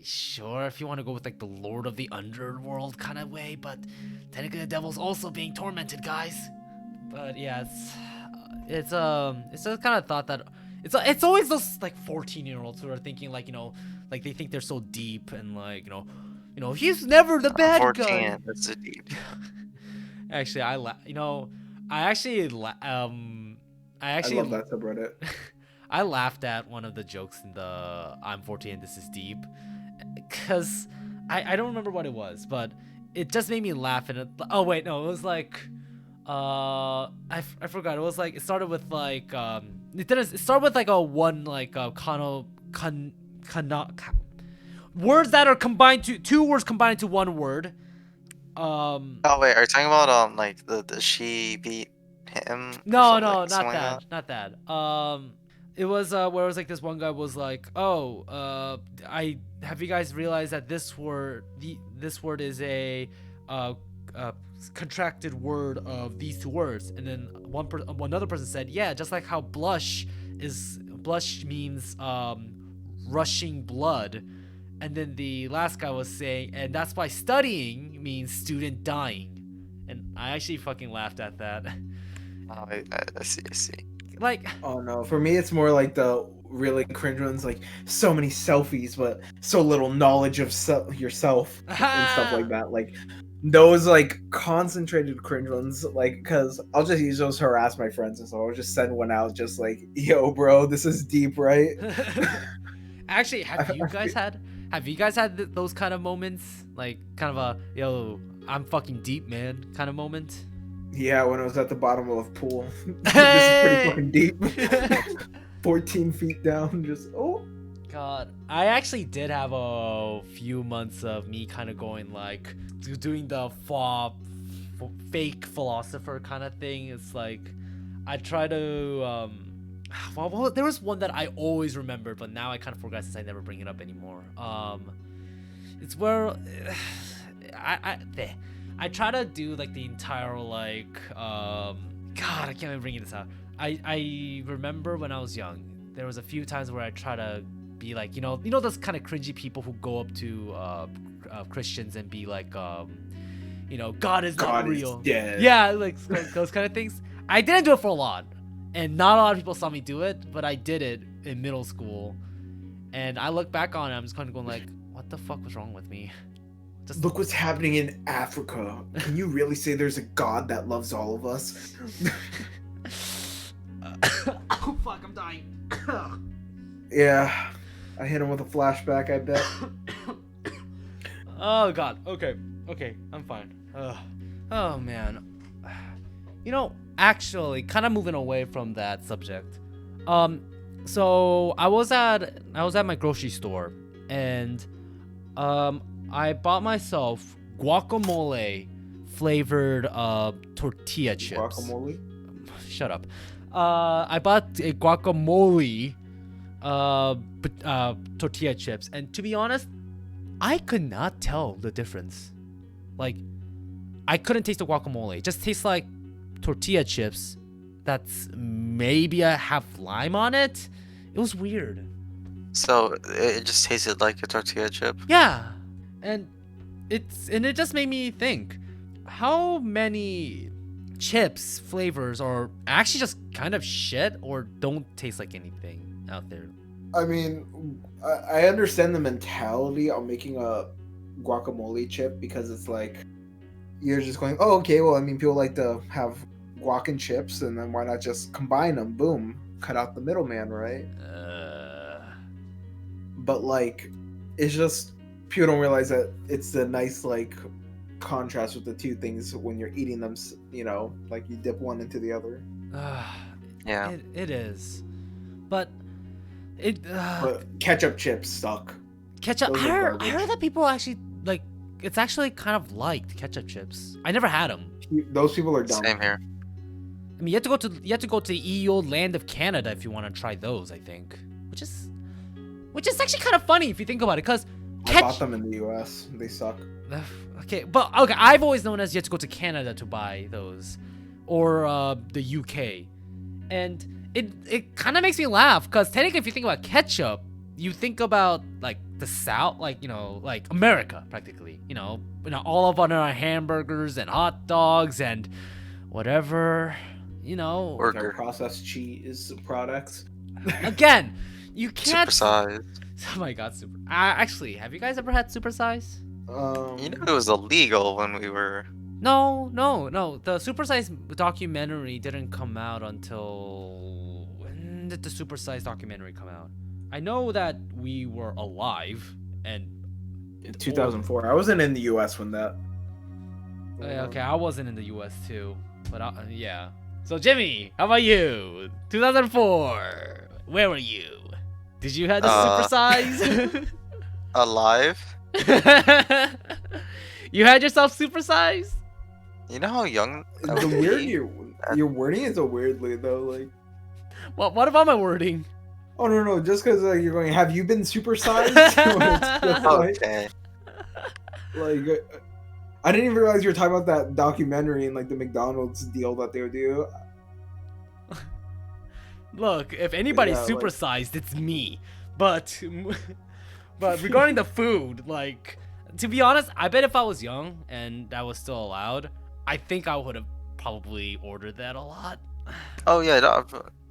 sure, if you want to go with like the Lord of the Underworld kind of way, but technically the devil's also being tormented, guys. But yeah, it's just kind of thought that it's always those like 14-year-olds who are thinking like, like they think they're so deep and like, he's never the bad 14, guy. that's a deep. Actually, I love that subreddit. I laughed at one of the jokes in the I'm 14 and this is deep, because I don't remember what it was, but it just made me laugh. And oh wait, no, it was like I forgot. It was like it started with like it started with like a one like words that are combined to two words combined into one word. Oh wait, are you talking about like the she beat him? or No, something, not something like that, not that. It was where it was like this one guy was like, "Oh, I have you guys realized that this word is a contracted word of these two words?" And then another person said, "Yeah, just like how blush means rushing blood." And then the last guy was saying, "And that's why studying means student dying." And I actually fucking laughed at that. Oh, I see. Like, Oh no, for me it's more like the really cringe ones, like so many selfies but so little knowledge of yourself and stuff like that. Like those like concentrated cringe ones, like, because I'll just use those to harass my friends, and so I'll just send one out just like, yo bro, this is deep, right? actually, have you guys had those kind of moments, like kind of a yo, I'm fucking deep, man kind of moment? Yeah, when I was at the bottom of a pool. This is Hey! pretty fucking deep. 14 feet down, just God, I actually did have a few months of me kind of going like doing the fake philosopher kind of thing. It's like I try to well, there was one that I always remembered, but now I kind of forgot since I never bring it up anymore. It's where I try to do like the entire like God, I can't even bring this out. I remember when I was young, there was a few times where I try to be like, those kind of cringy people who go up to Christians and be like, God is not real. Dead. Yeah, like those kind of things. I didn't do it for a lot, and not a lot of people saw me do it, but I did it in middle school. And I look back on it, I'm just kind of going like, what the fuck was wrong with me? Just Look what's happening in Africa. Can you really say there's a God that loves all of us? Oh fuck, I'm dying. Yeah, I hit him with a flashback, I bet. Oh god. Okay, I'm fine. Oh man. Actually, kind of moving away from that subject. So I was at my grocery store, and I bought myself guacamole flavored tortilla chips. Guacamole? Shut up. I bought a guacamole tortilla chips, and to be honest, I could not tell the difference. Like, I couldn't taste the guacamole. It just tastes like tortilla chips that's maybe a half lime on it. It was weird. So it just tasted like a tortilla chip. Yeah, and it just made me think, how many chips flavors are actually just kind of shit or don't taste like anything out there? I mean, I understand the mentality of making a guacamole chip because it's like you're just going, oh, okay, well, I mean, people like to have guac and chips, and then why not just combine them? Boom, cut out the middleman, right? But like, it's just people don't realize that it's a nice like contrast with the two things when you're eating them. You know, like you dip one into the other. Yeah. It is, but it. But ketchup chips suck. Ketchup. Those I are heard garbage. that people actually like. It's actually kind of liked ketchup chips. I never had them. Those people are dumb. Same here. I mean, you have to go to the EU land of Canada if you want to try those. I think, which is actually kind of funny if you think about it, because I bought them in the U.S. They suck. Okay, but okay, I've always known as you have to go to Canada to buy those, or the UK, and it kind of makes me laugh because technically, if you think about ketchup, you think about like the South, like like America, practically. All of our hamburgers and hot dogs and whatever. Like our Burger. processed cheese products. Again, you can't. Supersized. Oh my god, super. Actually, have you guys ever had supersize? You know it was illegal when we were. No. The supersize documentary didn't come out until when did the supersize documentary come out? I know that we were alive and In 2004. I wasn't in the U.S. when that. okay, I wasn't in the U.S. too, but yeah. So Jimmy, how about you? 2004. Where were you? Did you have the supersize? Alive? You had yourself supersized? You know how young I The would weird be? your wording is so weirdly though. Like, What about my wording? oh no, just because you're going. Have you been supersized? When it's just Okay. like, I didn't even realize you were talking about that documentary and like the McDonald's deal that they would do. Look, if anybody's Yeah, like- supersized, it's me. But regarding the food, like, to be honest, I bet if I was young and that was still allowed, I think I would have probably ordered that a lot. Oh yeah. No,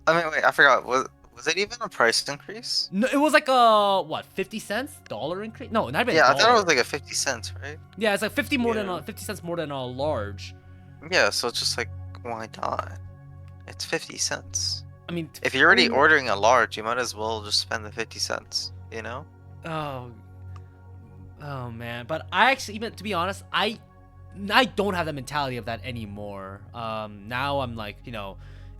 I mean, wait. I forgot. Was it even a price increase? No, it was like a what, 50 cents dollar increase? No, not even. Yeah, I thought it was dollar. like a 50 cents, right? Yeah, it's like 50 more than Yeah. 50 cents more than a large. Yeah. So it's just like, why not? It's 50 cents. I mean, If you're already I mean- ordering a large, you might as well just spend the 50 cents. You know? oh man. But I actually, even to be honest, I don't have that mentality of that anymore. Now I'm like,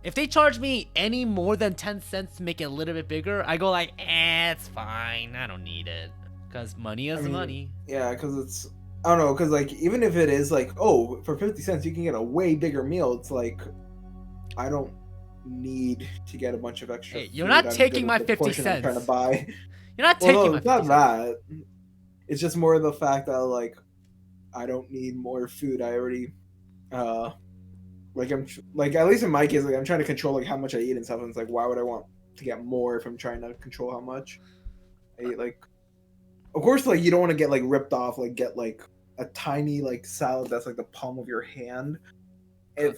if they charge me any more than 10 cents to make it a little bit bigger, I go like, it's fine. I don't need it. Because money is I mean, money. Yeah, because it's I don't know, because like even if it is like, oh, for 50 cents you can get a way bigger meal. It's like I don't need to get a bunch of extra. Hey, you're food. not I'm taking good my with the 50 portion I'm trying to cents. buy. You're not Well, taking no, my it's not 50 cents. that. It's just more the fact that like I don't need more food. I already like like at least in my case, like I'm trying to control like how much I eat and stuff. And it's like, why would I want to get more if I'm trying to control how much I eat? Like, of course, like you don't want to get like ripped off. Like get like a tiny like salad that's like the palm of your hand,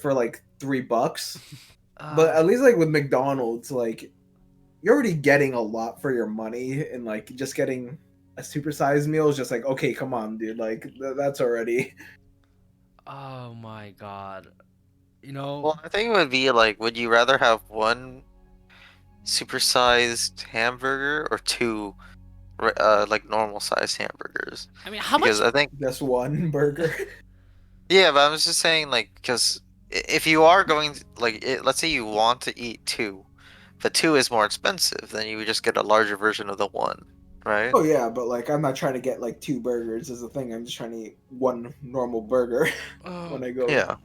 for like $3. But at least like with McDonald's, like you're already getting a lot for your money, and like just getting a supersized meal is just like, okay, come on, dude, like that's already. Oh my god. Well, I think it would be like, would you rather have one supersized hamburger or two, like normal sized hamburgers? I mean, how Because much? I think, Just one burger. yeah, but I was just saying, like, because if you are going like, let's say you want to eat two, but two is more expensive, then you would just get a larger version of the one, right? Oh yeah, but like I'm not trying to get like two burgers is the thing. I'm just trying to eat one normal burger when I go. Yeah.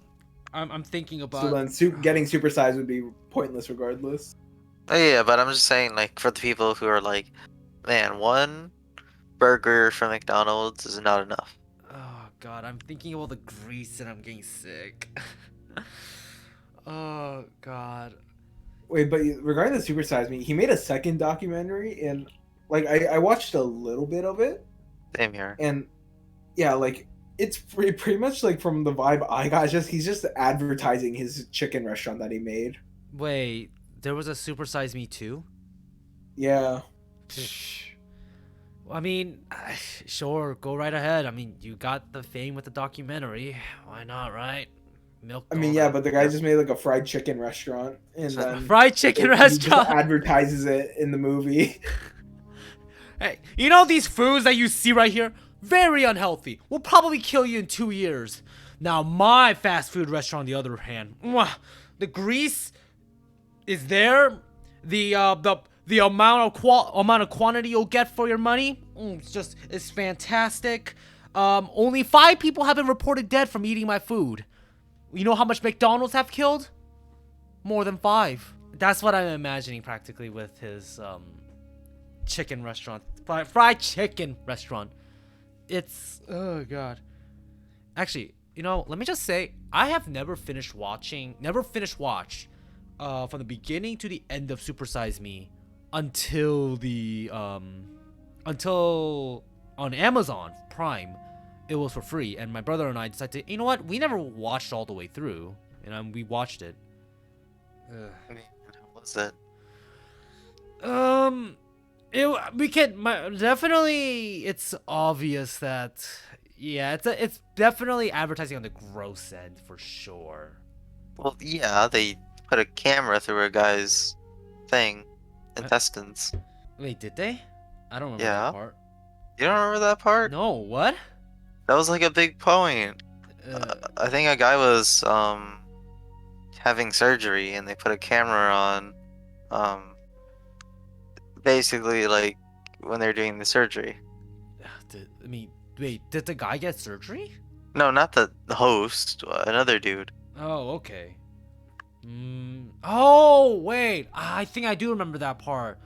I'm thinking about. So then getting supersized would be pointless regardless. Oh yeah, but I'm just saying, like, for the people who are like, man, one burger from McDonald's is not enough. Oh god, I'm thinking about the grease and I'm getting sick. Oh god. Wait, but regarding the Super Size Me, he made a second documentary, and like I watched a little bit of it, Same here. and yeah, like it's pretty much like from the vibe I got. Just he's just advertising his chicken restaurant that he made. Wait, there was a Super Size Me too? Yeah, I mean, sure, go right ahead. I mean, you got the fame with the documentary. Why not, right? Milk I mean, yeah, donut. but the guy just made like a fried chicken restaurant, and then Fried chicken he just restaurant. advertises it in the movie. Hey, you know these foods that you see right here? Very unhealthy. Will probably kill you in 2 years. Now, my fast food restaurant, on the other hand, the grease is there. The amount of quantity you'll get for your money, it's fantastic. Only 5 people have been reported dead from eating my food. You know how much McDonald's have killed? More than 5. That's what I'm imagining practically with his chicken restaurant, fried chicken restaurant. It's, oh god. Actually, let me just say, I have never finished watch from the beginning to the end of Super Size Me until until on Amazon Prime it was for free, and my brother and I decided to, you know what, we never watched all the way through, and we watched it. Ugh. Man, how was it? Definitely, it's obvious that, yeah, it's definitely advertising on the gross end for sure. Well, yeah, they put a camera through a guy's thing, intestines. Wait, did they? I don't remember Yeah. that part. You don't remember that part? No, what? That was like a big point. I think a guy was having surgery, and they put a camera on, basically like when they're doing the surgery. Wait, did the guy get surgery? No, not the host, another dude. Oh, okay. Oh, wait. I think I do remember that part.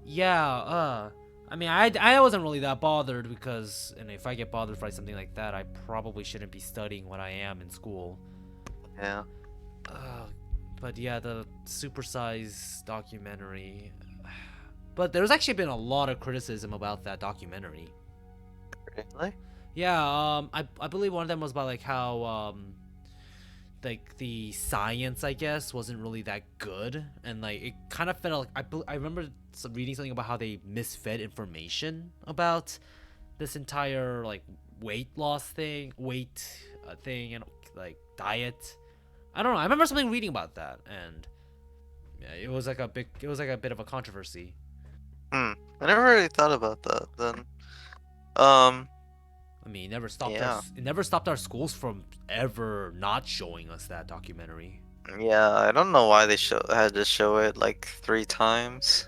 Yeah, I mean, I wasn't really that bothered because, and if I get bothered by something like that, I probably shouldn't be studying what I am in school. Yeah. But yeah, the supersize documentary. But there's actually been a lot of criticism about that documentary. Really? Yeah, I believe one of them was about like how like the science, I guess, wasn't really that good, and like it kind of felt like I remember reading something about how they misfed information about this entire like weight loss thing, and like diet. I don't know. I remember something reading about that, and yeah, it was like a bit of a controversy. I never really thought about that then. I mean, it never stopped Yeah. us. It never stopped our schools from ever not showing us that documentary. Yeah, I don't know why they had to show it like 3 times.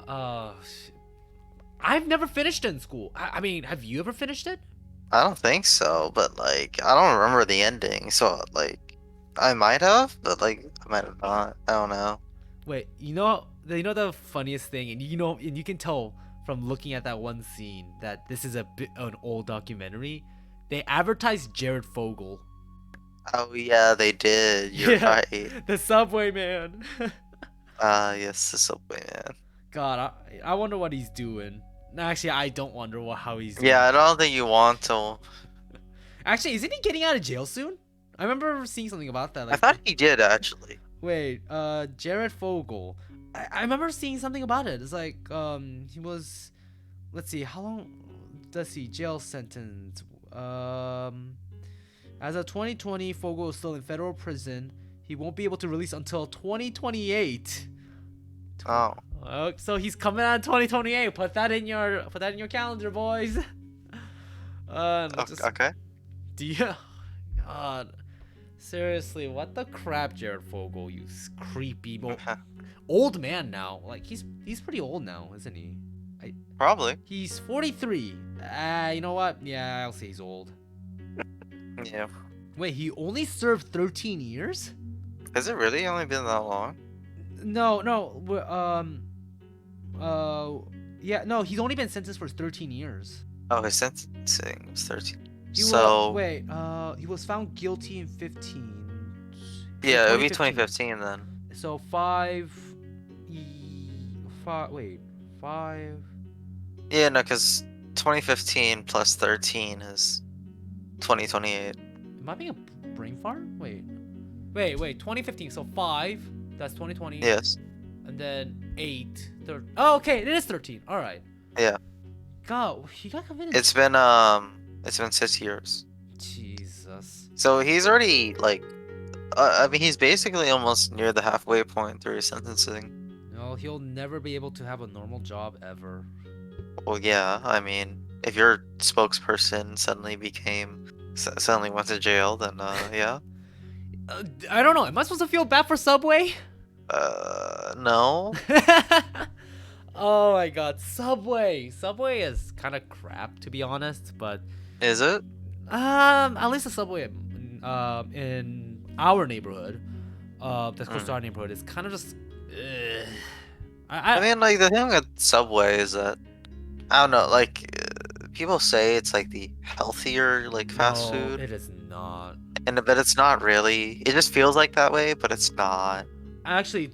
I've never finished it in school. I mean, have you ever finished it? I don't think so, but like I don't remember the ending, so like I might have, but like I might have not. I don't know. Wait, you know the funniest thing, and you can tell from looking at that one scene that this is an old documentary. They advertised Jared Fogle. Oh yeah, they did. You're Yeah, right. the Subway Man. Yes, the Subway Man. God, I wonder what he's doing. No, actually, I don't wonder how he's doing. Yeah, I don't think you want to. Actually, isn't he getting out of jail soon? I remember seeing something about that. I Like, thought he did actually. wait, Jared Fogle. I remember seeing something about it. It's like, he was, let's see, how long, let's see, jail sentence. As of 2020, Fogle is still in federal prison. He won't be able to release until 2028. Oh. So he's coming out in 2028. Put that in your calendar, boys. Okay. Do you? God, seriously, what the crap, Jared Fogle? You creepy old man now. Like he's pretty old now, isn't he? Probably. He's 43. You know what? Yeah, I'll say he's old. Yeah. Wait, he only served 13 years? Has it really only been that long? No, no. Yeah, no. He's only been sentenced for 13 years. Oh, his sentencing was 13. He was So wait. He was found guilty in 15. So yeah, it would be 2015. 2015 then. So five. Five. Wait. 5. Yeah, no, because 2015 plus 13 is 2028. Am I being a brain fart? Wait. 2015. So 5. That's 2020. Yes. And then 8. Oh, okay. It is 13. All right. Yeah. God, he got convicted. It's been 6 years. Jesus. So he's already like, I mean, he's basically almost near the halfway point through his sentencing. No, he'll never be able to have a normal job ever. Well, yeah, I mean, if your spokesperson suddenly suddenly went to jail, then yeah. I don't know. Am I supposed to feel bad for Subway? No. Oh my god, Subway. Subway is kind of crap, to be honest, but Is it? at least the Subway in our neighborhood, that's close to our neighborhood, is kind of just. I mean, like, the thing with Subway is that, I don't know, like, people say it's like the healthier, like, fast no, food, it is not. but it's not really. It just feels like that way, but it's not. Actually,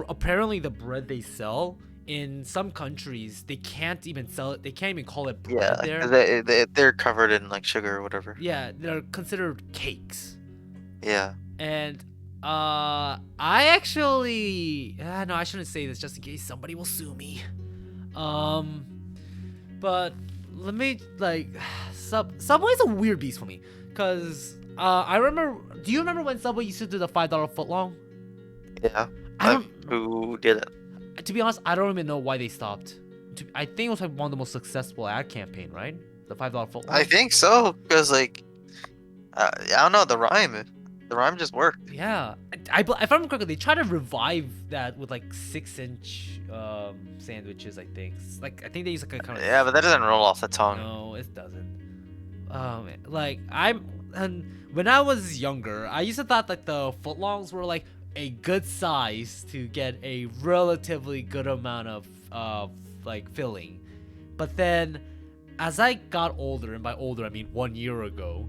apparently the bread they sell in some countries, they can't even sell it. They can't even call it bread Yeah, there. 'cause they're covered in, like, sugar or whatever. Yeah, they're considered cakes. Yeah. And I actually no, I shouldn't say this just in case somebody will sue me. But let me like Subway's a weird beast for me, cause I remember. Do you remember when Subway used to do the $5 footlong? Yeah. I Like, who did it? To be honest, I don't even know why they stopped. I think it was like one of the most successful ad campaign, right? The $5 footlong. I think so, because, like, I don't know, the rhyme just worked. Yeah, if I remember correctly, they tried to revive that with like 6-inch sandwiches. I think I think they use like a kind of Yeah, but that doesn't roll off the tongue. No, it doesn't. And when I was younger, I used to thought like the footlongs were like a good size to get a relatively good amount of like filling. But then as I got older, and by older I mean 1 year ago,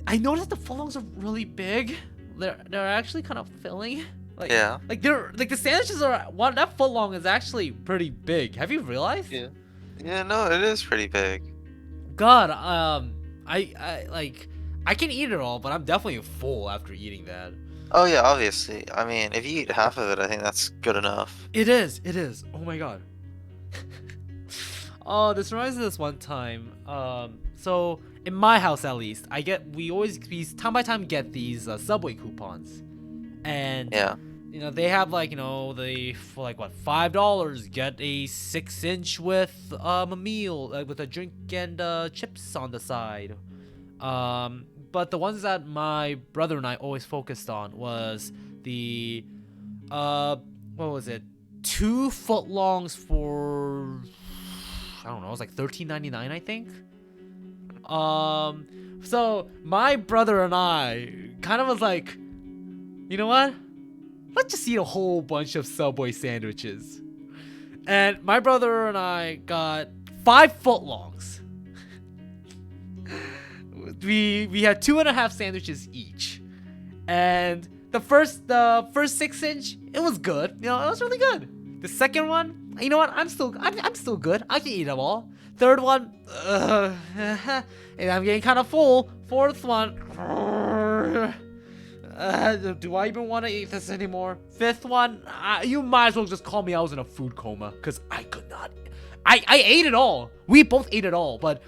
I noticed the footlongs are really big. They're actually kind of filling. Like, Yeah. Like they're like the sandwiches are that footlong is actually pretty big. Have you realized? Yeah. Yeah, no, it is pretty big. God, I can eat it all, but I'm definitely full after eating that. Oh yeah, obviously. I mean, if you eat half of it, I think that's good enough. It is. Oh my god. Oh, this reminds me of this one time. So in my house at least, we time by time get these Subway coupons, and Yeah. you know they have like for like what $5 get a 6-inch with a meal with a drink and chips on the side. But the ones that my brother and I always focused on was the what was it? 2 footlongs for I don't know, it was like $13.99 I think. So my brother and I kind of was like, you know what? Let's just eat a whole bunch of Subway sandwiches. And my brother and I got 5 footlongs. We had 2.5 sandwiches each, and the first 6-inch, it was good. You know, it was really good. The second one, you know what? I'm still good. I can eat them all. Third one, and I'm getting kind of full. Fourth one, do I even want to eat this anymore? Fifth one, you might as well just call me I was in a food coma, because I could not. I ate it all. We both ate it all, but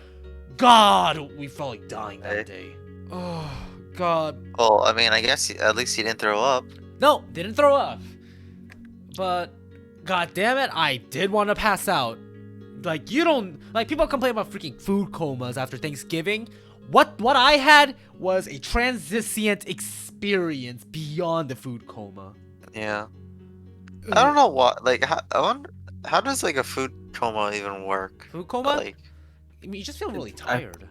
God, we felt like dying that day. Oh, God. Well, I mean, I guess at least you didn't throw up. No, didn't throw up. But, God damn it, I did want to pass out. Like, you don't... Like, people complain about freaking food comas after Thanksgiving. What I had was a transient experience beyond the food coma. Yeah. I don't know what, like, I wonder, how does, like, a food coma even work? Food coma? Like, I mean, you just feel really tired.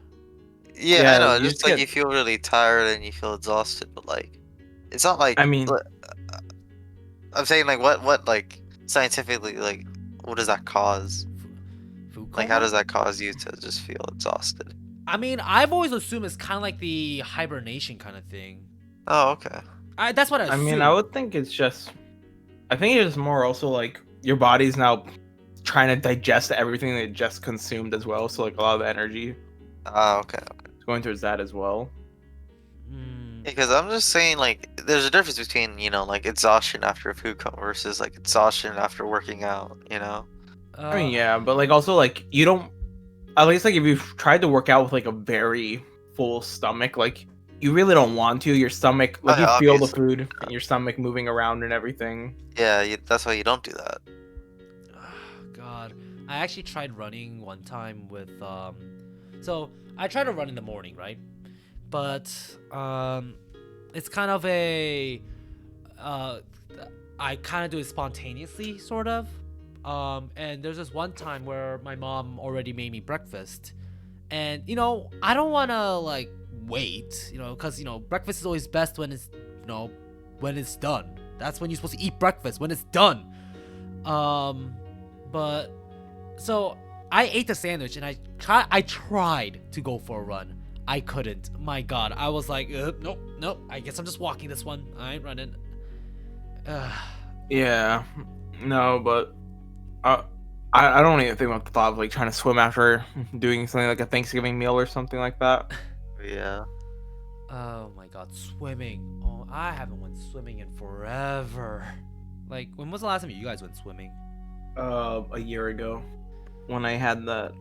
yeah, Yeah, I know. you Just just like get- you feel really tired and you feel exhausted, but like, it's not like. I mean- I'm saying like what like scientifically like what does that cause? Food Like how coma? does that cause you to just feel exhausted? I mean, I've always assumed it's kind of like the hibernation kind of thing. Oh, okay. That's what I I mean, I assume. would think it's just. I think it's more also like your body's now trying to digest everything that it just consumed as well. So like a lot of the energy Ah, okay. is going towards that as well. Mm, Because I'm just saying like there's a difference between, like exhaustion after a food coma versus like exhaustion after working out, you know? I mean, uh, yeah, but like also like you don't. At least like if you've tried to work out with like a very full stomach, like you really don't want to. Your stomach, Oh like yeah, you feel the obviously. food in your stomach moving around and everything. Yeah, that's why you don't do that. God, I actually tried running one time with so I try to run in the morning, right? But it's kind of a uh, I kind of do it spontaneously, sort of. And there's this one time where my mom already made me breakfast, and I don't want to like wait, because breakfast is always best when it's when it's done. That's when you're supposed to eat breakfast, when it's done. Um, but so I ate the sandwich and I tried to go for a run. I couldn't. My God, I was like, nope, nope. I guess I'm just walking this one. I ain't running. Ugh. Yeah, no, but uh, I don't even think about the thought of like trying to swim after doing something like a Thanksgiving meal or something like that. Yeah. Oh my God, swimming. Oh, I haven't went swimming in forever. Like, when was the last time you guys went swimming? A year ago when I had that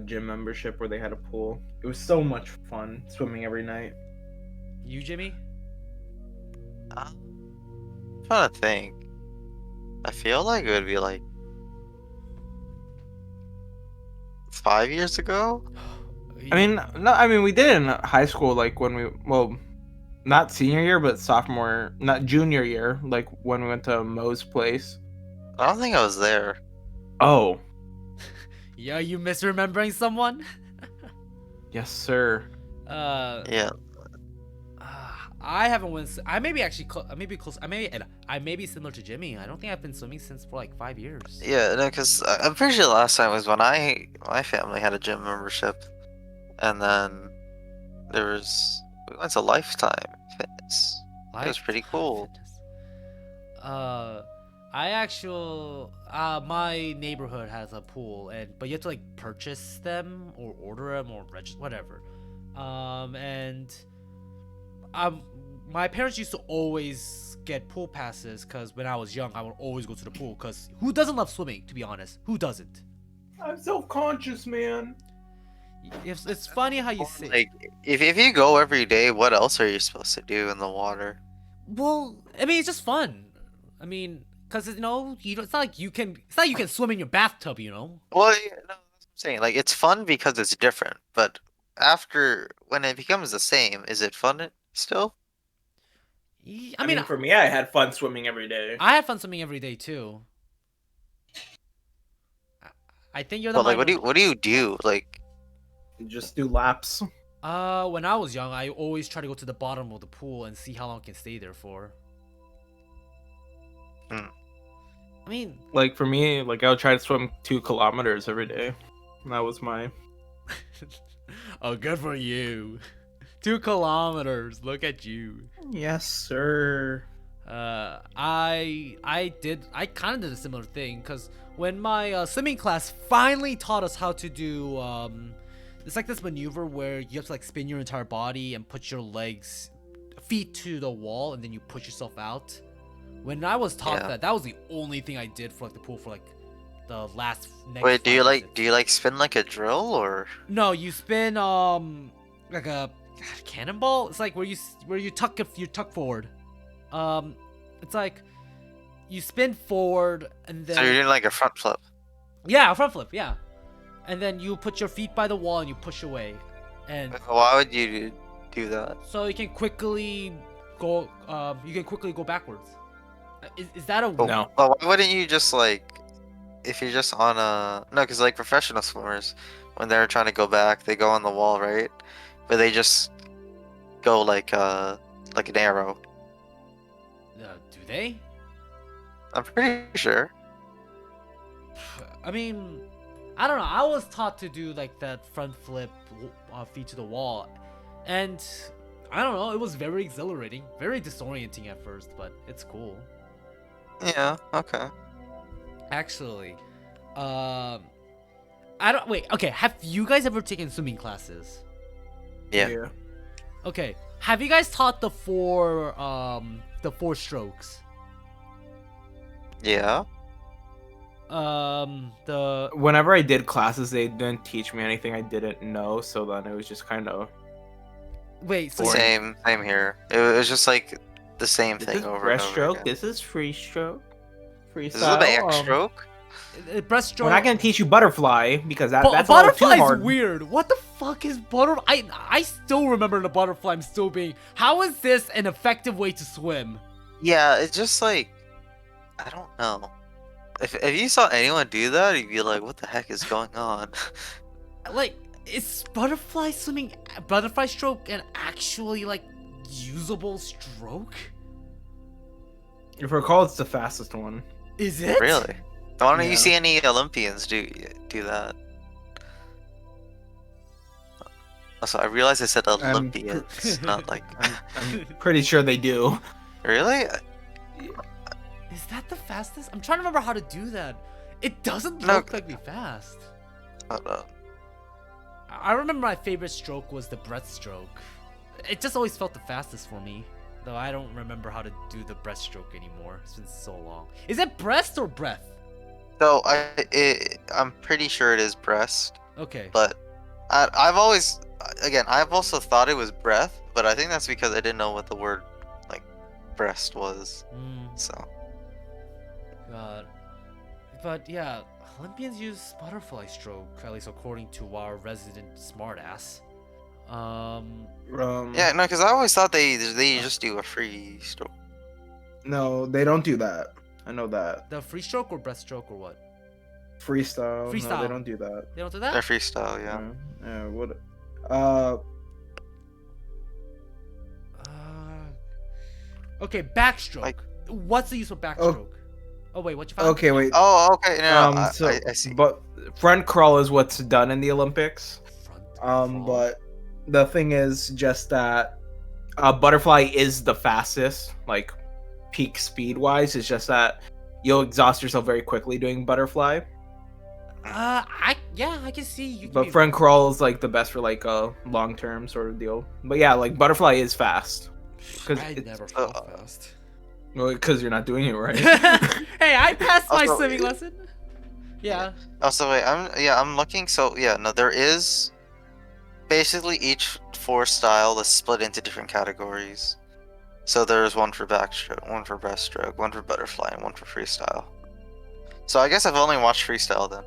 gym membership where they had a pool. It was so much fun swimming every night. You, Jimmy? I'm trying to think. I feel like it would be like 5 years ago. I mean, no, I mean we did it in high school, like when not senior year, but sophomore, not junior year, like when we went to Mo's place. I don't think I was there. Oh, Yeah, you misremembering someone? yes, sir. uh, Yeah. I haven't went. I may be actually. Maybe close. I may be similar to Jimmy. I don't think I've been swimming since for like 5 years. Yeah, no, because I'm pretty sure the last time was when my family had a gym membership, and then we went to Lifetime Fitness. It was pretty cool. Fitness. I actually. My neighborhood has a pool, but you have to like purchase them or order them or register, whatever. And my parents used to always get pool passes because when I was young, I would always go to the pool. Because who doesn't love swimming? To be honest, who doesn't? I'm self-conscious, man. It's funny how you say. Like, if you go every day, what else are you supposed to do in the water? Well, I mean, it's just fun. I mean, because it's not like you can. It's not like you can swim in your bathtub. Well, yeah, no, that's what I'm saying. Like, it's fun because it's different, but when it becomes the same, is it fun still? I mean, For me, I had fun swimming every day. I have fun swimming every day too. I think you're the But like, minority. what do you do? Like, Just do laps. When I was young, I always try to go to the bottom of the pool and see how long I can stay there for. Hmm. I mean, Like for me, like I would try to swim 2 kilometers every day. That was my. oh, good for you. 2 kilometers. Look at you. Yes, sir. I kind of did a similar thing because when my swimming class finally taught us how to do it's like this maneuver where you have to like spin your entire body and put your feet to the wall and then you push yourself out. When I was taught Yeah. that was the only thing I did for like the pool for like the last next. wait, do 5 you visits. like spin like a drill or? No, you spin like a cannonball. It's like where you tuck forward. It's like you spin forward and then So you're doing like a front flip. yeah, a front flip, yeah, and then you put your feet by the wall and you push away, and Why would you do that? so you can quickly go. You can quickly go backwards. Is that a But, No. but why wouldn't you just like, if you're just on a no, because like professional swimmers, when they're trying to go back, they go on the wall, right? But they just go like an arrow. Do they? I'm pretty sure. I mean, I don't know. I was taught to do like that front flip feet to the wall, and I don't know. It was very exhilarating, very disorienting at first, but it's cool. Yeah. Okay. Actually, I don't wait. Okay, have you guys ever taken swimming classes? Yeah. Okay, have you guys taught the four strokes? Yeah. The Whenever I did classes, they didn't teach me anything I didn't know, so then it was just kind of. wait. So Same here. It was just like the same This thing is over and over breaststroke. again. This is freestroke. This is a backstroke. breaststroke. We're not gonna teach you butterfly because that's a little too butterfly is hard. weird. What the fuck is butterfly? I still remember the butterfly. I'm still being. How is this an effective way to swim? Yeah, it's just like I don't know. If you saw anyone do that, you'd be like, "What the heck is going on?" Like, is butterfly swimming, butterfly stroke, an actually like usable stroke? If I recall, it's the fastest one. Is it Really? Why don't Yeah. you see any Olympians do that? Also, I realized I said Olympians, not like. I'm pretty sure they do. Really? Is that the fastest? I'm trying to remember how to do that. It doesn't No. look like me fast. Hold on. I remember my favorite stroke was the breaststroke. It just always felt the fastest for me. Though I don't remember how to do the breaststroke anymore. It's been so long. Is it breast or breath? So I'm pretty sure it is breast, Okay. but I've also thought it was breath, but I think that's because I didn't know what the word like breast was. So God. But yeah, Olympians use butterfly stroke, at least according to our resident smartass. yeah, no, because I always thought they just do a free stroke. No, they don't do that. I know that. The free stroke or breaststroke or what? Freestyle. No, Freestyle. they don't do that. They don't do They're that? freestyle, yeah. Yeah. What? Okay, backstroke. Like- What's the use of backstroke? Oh wait, what you found? Okay, wait. Oh, okay. No, So, I see. but front crawl is what's done in the Olympics. Front crawl. But the thing is just that butterfly is the fastest, like peak speed wise. It's just that you'll exhaust yourself very quickly doing butterfly. I can see you. But front crawl is like the best for like a long term sort of deal. But yeah, like butterfly is fast. 'cause I it's- never felt fast. Well, because you're not doing it right. Hey, I passed my Also, swimming lesson. Yeah. Oh, so wait, I'm looking. So yeah, no, there is basically each four style is split into different categories. So there's one for backstroke, one for breaststroke, one for butterfly, and one for freestyle. So I guess I've only watched freestyle then.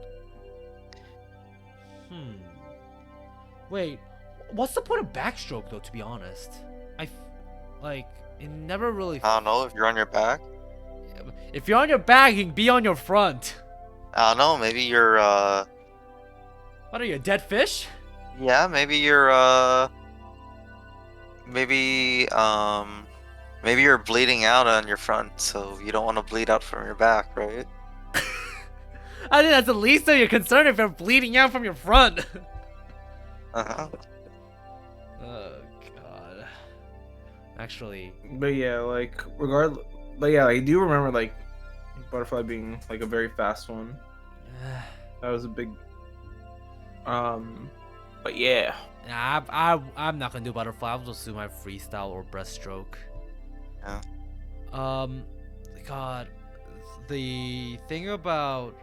Wait, what's the point of backstroke though? To be honest, like it never really. I don't know if you're on your back. If you're on your back, you can be on your front. I don't know. Maybe you're What are you, a dead fish? yeah. Maybe you're maybe you're bleeding out on your front, so you don't want to bleed out from your back, right? I think that's the least of your concern if you're bleeding out from your front. Uh-huh. Oh god. Actually, But yeah, like regardless. But yeah, I do remember like butterfly being like a very fast one. That was a big. But yeah. nah, I'm not gonna do butterfly. I'll just do my freestyle or breaststroke. Yeah. God, the thing about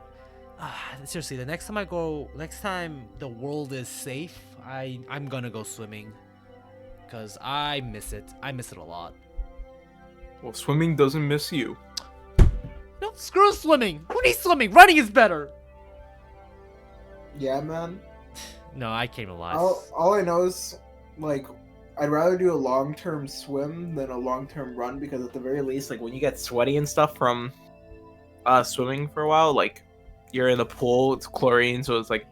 seriously, the next time the world is safe, I'm gonna go swimming, cause I miss it. I miss it a lot. Well, swimming doesn't miss you. No, screw swimming. Who needs swimming? Running is better. Yeah, man. No, I came alive. All I know is, like, I'd rather do a long-term swim than a long-term run because at the very least, Like when you get sweaty and stuff from swimming for a while, like you're in the pool, it's chlorine, so it's like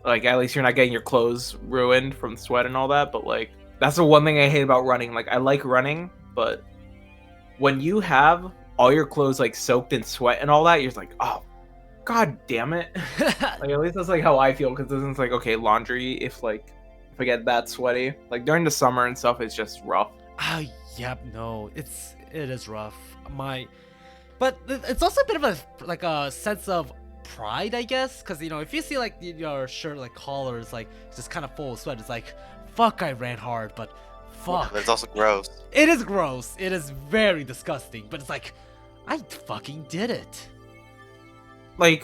at least you're not getting your clothes ruined from sweat and all that. But like that's the one thing I hate about running. Like I like running, but when you have all your clothes like soaked in sweat and all that, you're like, oh, god damn it. Like at least that's like how I feel, because it's like, okay, laundry, if I get that sweaty, like during the summer and stuff, it's just rough. Yep, no, it is rough. But it's also a bit of a sense of pride, I guess, because if you see like your shirt like collar is like just kind of full of sweat, it's like, fuck, I ran hard, but fuck. But it's also gross. It is gross. It is very disgusting, but it's like, I fucking did it. I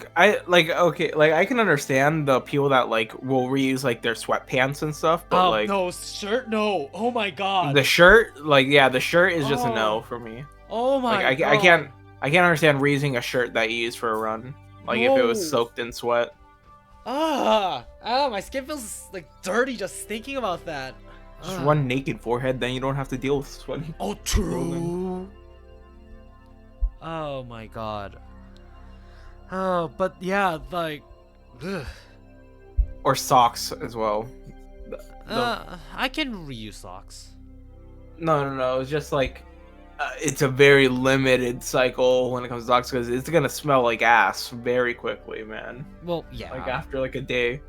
can understand the people that like will reuse like their sweatpants and stuff, but Oh like no, shirt, no. Oh my god. the shirt, like yeah, the shirt is just a no Oh. for me. Oh my Like god. I can't understand reusing a shirt that you use for a run, like if it was No. soaked in sweat. My skin feels like dirty just thinking about that. Just run naked forehead, then you don't have to deal with sweating. Oh, true. Oh my god. Oh, but yeah, like, ugh. Or socks as well. I can reuse socks. No. It's just like it's a very limited cycle when it comes to socks, because it's gonna smell like ass very quickly, man. Well, yeah. Like after like a day.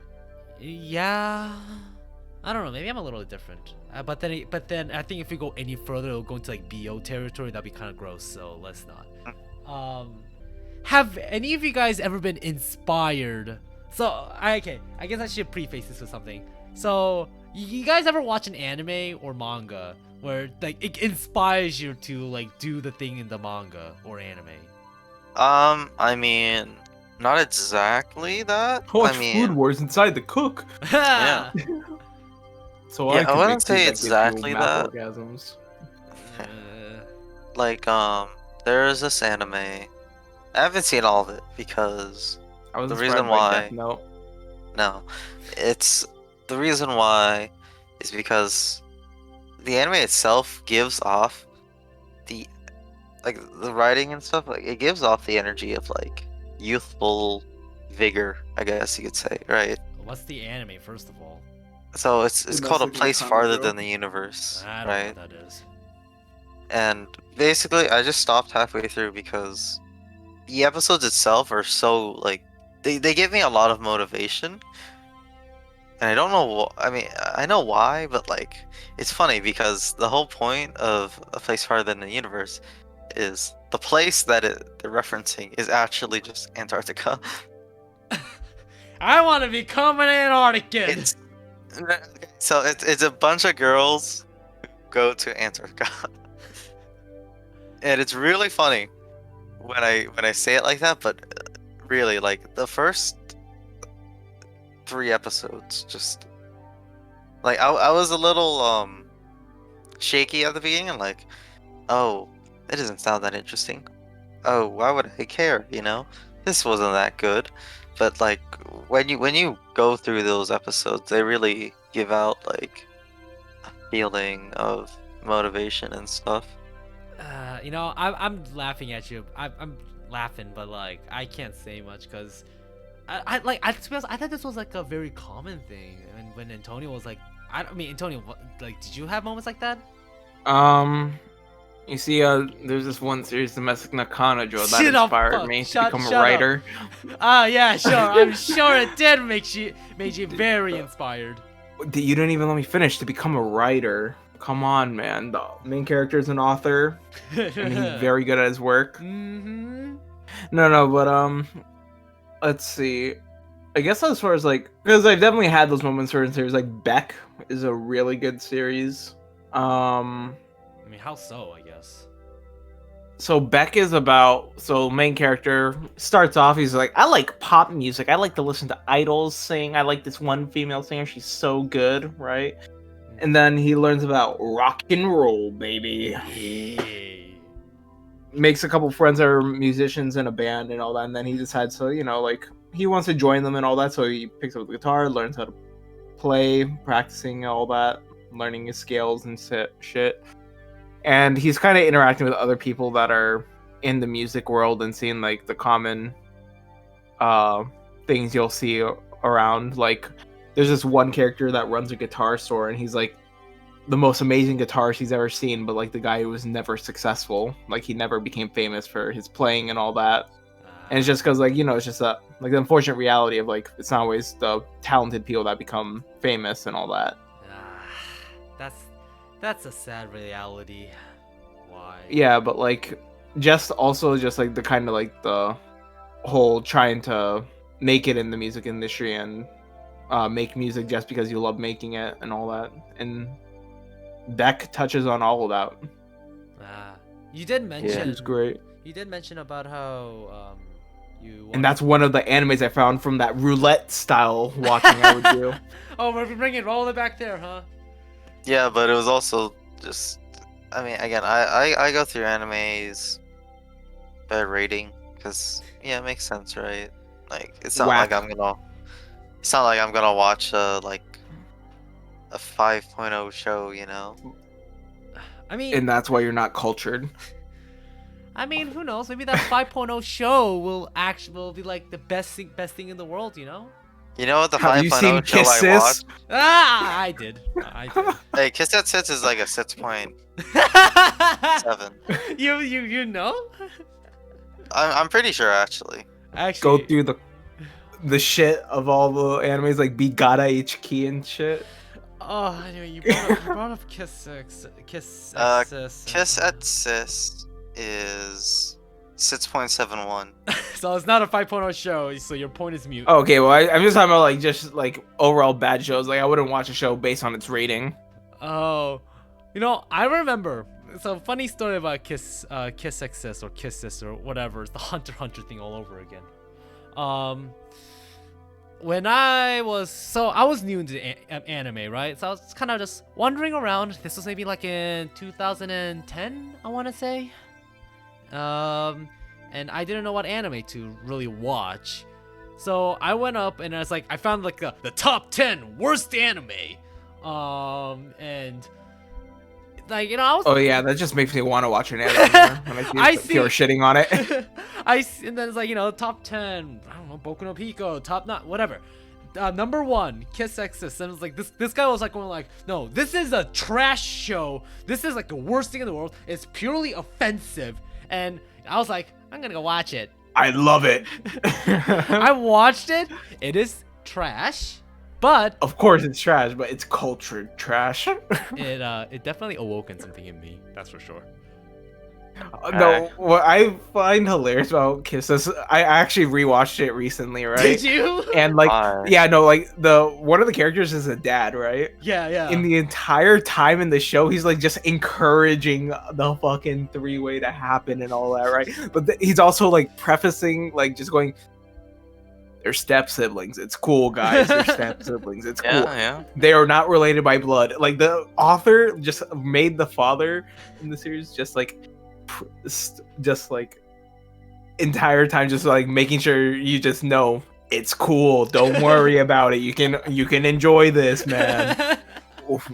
Yeah. I don't know. Maybe I'm a little different. But then I think if we go any further, it'll go into like BO territory. That'd be kind of gross. So let's not. Have any of you guys ever been inspired? I guess I should preface this with something. So you guys ever watch an anime or manga where like it inspires you to like do the thing in the manga or anime? I mean, not exactly that. Watch I mean, Food Wars inside the cook. Yeah. So Yeah, I can wouldn't make food say that gives you exactly mouth that. orgasms. like, there's this anime. I haven't seen all of it because I was The inspired reason by why- Death Note. no, it's the reason why is because the anime itself gives off the the writing and stuff, like it gives off the energy of like youthful vigor, I guess you could say, right? What's the anime, first of all? So it's called A Domestic Place Economy, Farther bro. Than the Universe, I don't right? know what that is. And basically, I just stopped halfway through because the episodes itself are so like they give me a lot of motivation, and I don't know. I mean, I know why, but like it's funny because the whole point of A Place Farther Than the Universe is the place that they're referencing is actually just Antarctica. I want to become an Antarctican. It's so it's a bunch of girls who go to Antarctica, and it's really funny when I say it like that. But really, like the first 3 episodes, just like I was a little shaky at the beginning, like, oh, it doesn't sound that interesting. Oh, why would I care? This wasn't that good. But like when you go through those episodes, they really give out like a feeling of motivation and stuff. I'm laughing at you. I'm laughing, but like I can't say much because to be honest, I thought this was like a very common thing. And when Antonio was like, Antonio, did you have moments like that? You see, there's this one series, Domestic Nakanojo, that Shut up, inspired fuck. me to Shut become a up. writer. Yeah, sure. I'm sure it did made you very inspired. You didn't even let me finish. To become a writer. Come on, man. The main character is an author, and he's very good at his work. Mm-hmm. No, but let's see. I guess as far as like, because I've definitely had those moments where in series like Beck is a really good series. I mean, how so? I guess. So Beck is about, main character starts off, he's like, I like pop music. I like to listen to idols sing. I like this one female singer. She's so good, right? And then he learns about rock and roll, baby. Hey. Makes a couple friends that are musicians in a band and all that. And then he decides he wants to join them and all that. So he picks up the guitar, learns how to play, practicing all that, learning his scales and shit. And he's kind of interacting with other people that are in the music world and seeing like the common things you'll see around. Like there's this one character that runs a guitar store, and he's like the most amazing guitarist he's ever seen, but like the guy who was never successful. Like he never became famous for his playing and all that. And it's just because, like, you know, it's just that, like, the unfortunate reality of, like, it's not always the talented people that become famous and all that. That's a sad reality. Why? Yeah, but, like, just also just, like, the kind of, like, the whole trying to make it in the music industry and make music just because you love making it and all that. And Beck touches on all of that. You did mention... Yeah, it's great. You did mention about how... And that's one of the animes I found from that roulette style watching I would do. Oh, we're bringing it all the way back there, huh? Yeah, but it was also just. I mean, again, I go through animes by rating because it makes sense, right? Like it's not like I'm gonna. It's not like I'm gonna watch like a 5.0 show, you know. I mean, and that's why you're not cultured. I mean, who knows? Maybe that 5.0 show will be like the best thing in the world, you know? You know what the Have you 5.0 seen show I Kisses? watched? I did. Hey, Kiss That Sits is like a 6.7. You know? I'm pretty sure actually. Actually, Go through the shit of all the animes like Bigata HK and shit. Oh, anyway, you brought up Kiss Kiss at Sis is 6.71. So it's not a 5.0 show, so your point is mute. Okay, well I'm just talking about like just like overall bad shows. Like I wouldn't watch a show based on its rating. Oh, you know, I remember. So funny story about Kiss Access or Kisses or whatever. It's the Hunter x Hunter thing all over again. When I was new into anime, right? So I was kind of just wandering around. This was maybe like in 2010, I want to say. And I didn't know what anime to really watch. So I went up and I was like, I found like the top 10 worst anime. And like, you know, I was... Oh yeah, that just makes me want to watch an anime when I see people shitting on it. And then it's like, you know, top 10, I don't know, Boku no Pico, top not whatever. Number 1, Kiss Exes. And it was like this guy was like going like, no, this is a trash show. This is like the worst thing in the world. It's purely offensive. And I was like, I'm gonna go watch it. I love it. I watched it. It is trash. But of course it's trash, but it's cultured trash. it definitely awoken something in me. That's for sure. No, what I find hilarious about Kisses, I actually rewatched it recently, right? Did you? And like, yeah, no, like one of the characters is a dad, right? Yeah. In the entire time in the show, he's like just encouraging the fucking three-way to happen and all that, right? But he's also like prefacing, like just going, they're step siblings. It's cool, guys. They're step siblings. It's cool. Yeah. They are not related by blood. Like the author just made the father in the series just like entire time just like making sure you just know it's cool. Don't worry about it. You can enjoy this, man.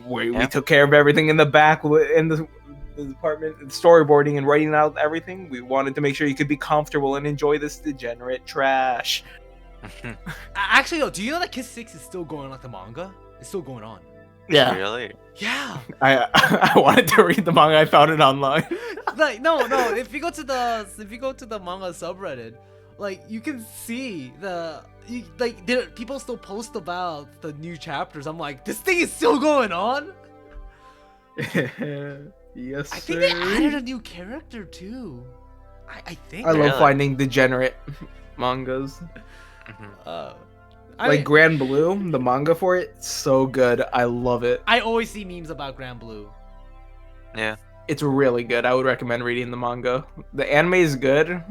We took care of everything in the back in the department, storyboarding and writing out everything. We wanted to make sure you could be comfortable and enjoy this degenerate trash. Actually, though, do you know that Kiss 6 is still going like the manga? It's still going on. Yeah. Really? Yeah. I wanted to read the manga. I found it online. Like no. If you go to the manga subreddit, like you can see people still post about the new chapters. I'm like, this thing is still going on. Yes. I think they added a new character too. I think. I love finding degenerate mangas. Like Grand Blue, the manga for it, so good. I love it. I always see memes about Grand Blue. Yeah. It's really good. I would recommend reading the manga. The anime is good,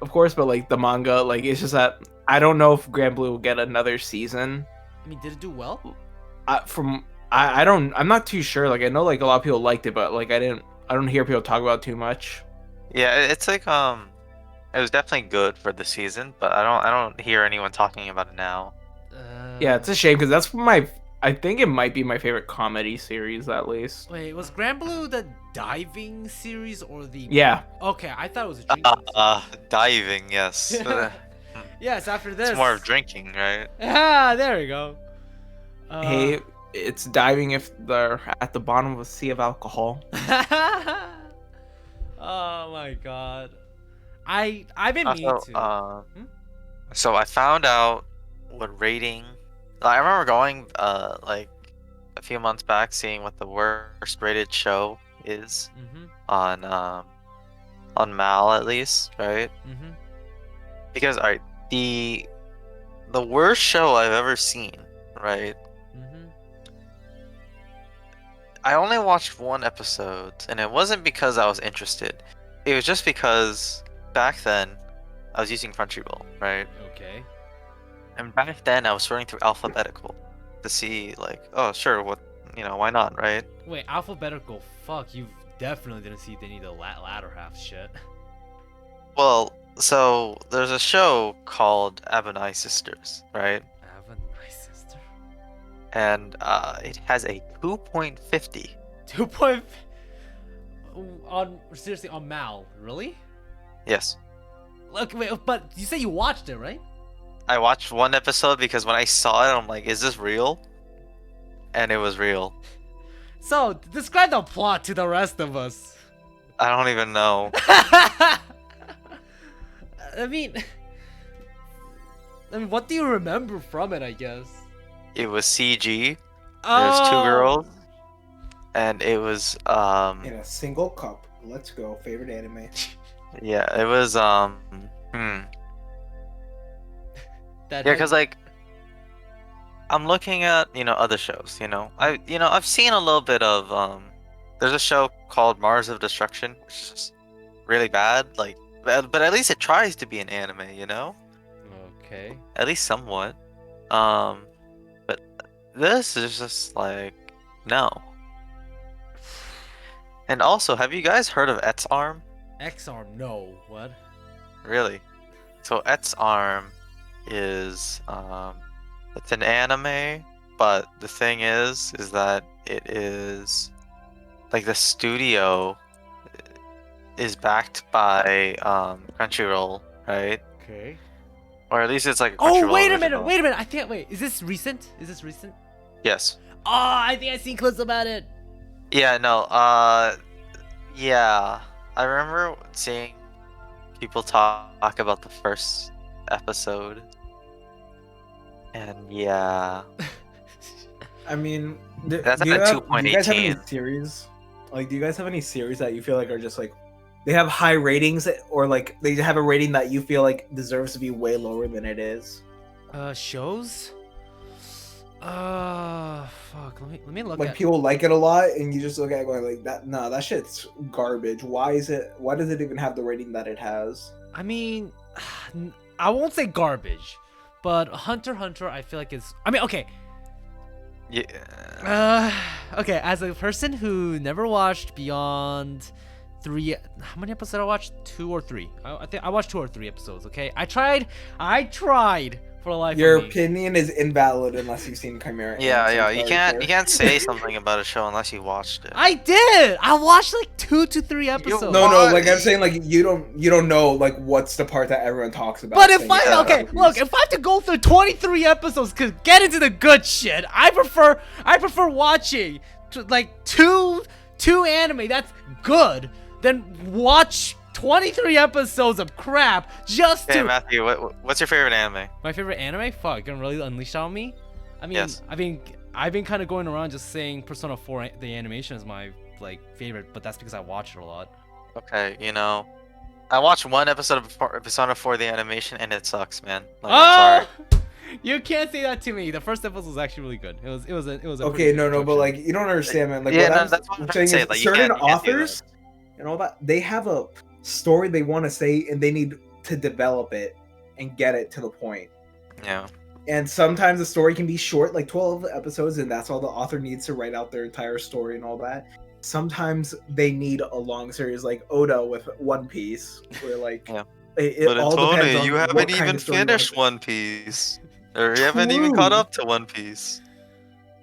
of course, but like the manga, like it's just that I don't know if Grand Blue will get another season. I mean, did it do well? I'm not too sure. Like I know like a lot of people liked it, but like I don't hear people talk about it too much. Yeah, it's like it was definitely good for the season, but I don't hear anyone talking about it now. Yeah, it's a shame because that's I think it might be my favorite comedy series at least. Wait, was Grand Blue the diving series or the? Yeah. Okay, I thought it was a drinking. Diving, yes. Yes, after this. It's more of drinking, right? Ah, there we go. Hey, it's diving if they're at the bottom of a sea of alcohol. Oh my god. I've been meaning Also, to. so I found out what rating. I remember going like a few months back, seeing what the worst rated show is Mm-hmm. on Mal at least, right? Mm-hmm. Because alright, the worst show I've ever seen, right? Mm-hmm. I only watched one episode, and it wasn't because I was interested. It was just because back then I was using Crunchyroll, right? Okay. And back then I was sorting through alphabetical to see like, oh sure, what why not, right? Wait, alphabetical. Fuck, you definitely didn't see any of the latter half shit. Well, so there's a show called Abonai Sisters, right? I have a nice sister. And it has a 2.50. 2 point. On seriously on Mal, really? Yes. Look, wait, but you say you watched it, right? I watched one episode because when I saw it, I'm like, is this real? And it was real. So describe the plot to the rest of us. I don't even know. I mean, what do you remember from it? I guess. It was CG. Oh. There's two girls. And it was In a single cup. Let's go. Favorite anime. yeah, it was That yeah, because like I'm looking at other shows. I've seen a little bit of there's a show called Mars of Destruction, which is just really bad. Like, but at least it tries to be an anime. Okay. At least somewhat. But this is just like no. And also, have you guys heard of Et's Arm? X-Arm, no. What? Really? So Et's Arm is it's an anime, but the thing is that it is like the studio is backed by Crunchyroll, right? Okay. Or at least it's like a Oh, Crunchyroll wait a original. minute. Wait a minute. I think. Wait. Is this recent? Yes. Oh, I think I seen clips about it. Yeah, no, yeah. I remember seeing people talk about the first episode. And yeah. I mean, That's do you at a do you guys have any 2.18. series? Like, do you guys have any series that you feel like are just like they have high ratings, or like they have a rating that you feel like deserves to be way lower than it is? Shows. Fuck. Let me look Like at. people like it a lot, and you just look at it going like that. Nah, that shit's garbage. Why does it even have the rating that it has? I mean, I won't say garbage, but Hunter x Hunter, I feel like is. I mean, okay. Yeah. Okay. As a person who never watched beyond 3, how many episodes did I watch? 2 or 3. I think I watched 2 or 3 episodes. Okay. I tried for the life Your of me. opinion is invalid unless you've seen Chimera. Yeah, Ants. yeah. I'm You sorry, can't sir. say something about a show unless you watched it. I did. I watched like 2 to 3 episodes. No, like I'm saying, like you don't know like what's the part that everyone talks about. But if saying I Yeah. okay, look, if I have to go through 23 episodes to get into the good shit, I prefer watching like two anime that's good than watch 23 episodes of crap just Okay, to. Matthew, what's your favorite anime? My favorite anime? Fuck, gonna really unleash on me? I mean, Yes. I've been kind of going around just saying Persona 4 the animation is my like favorite, but that's because I watch it a lot. Okay, I watched one episode of Persona 4 the animation and it sucks, man. Like, I'm sorry. Oh! You can't say that to me. The first episode was actually really good. It was a Okay, pretty no, good but introduction. like you don't understand, man. Like Yeah, what no, I'm, that's what I'm I'm saying saying, is like, you certain can't do authors and all that, they have a story they want to say, and they need to develop it and get it to the point. Yeah. And sometimes the story can be short, like 12 episodes, and that's all the author needs to write out their entire story and all that. Sometimes they need a long series, like Oda with One Piece, where like Yeah. it But all depends Antonio, on you what haven't kind even of story you want finished to- One Piece. Or you haven't even caught True. up to One Piece.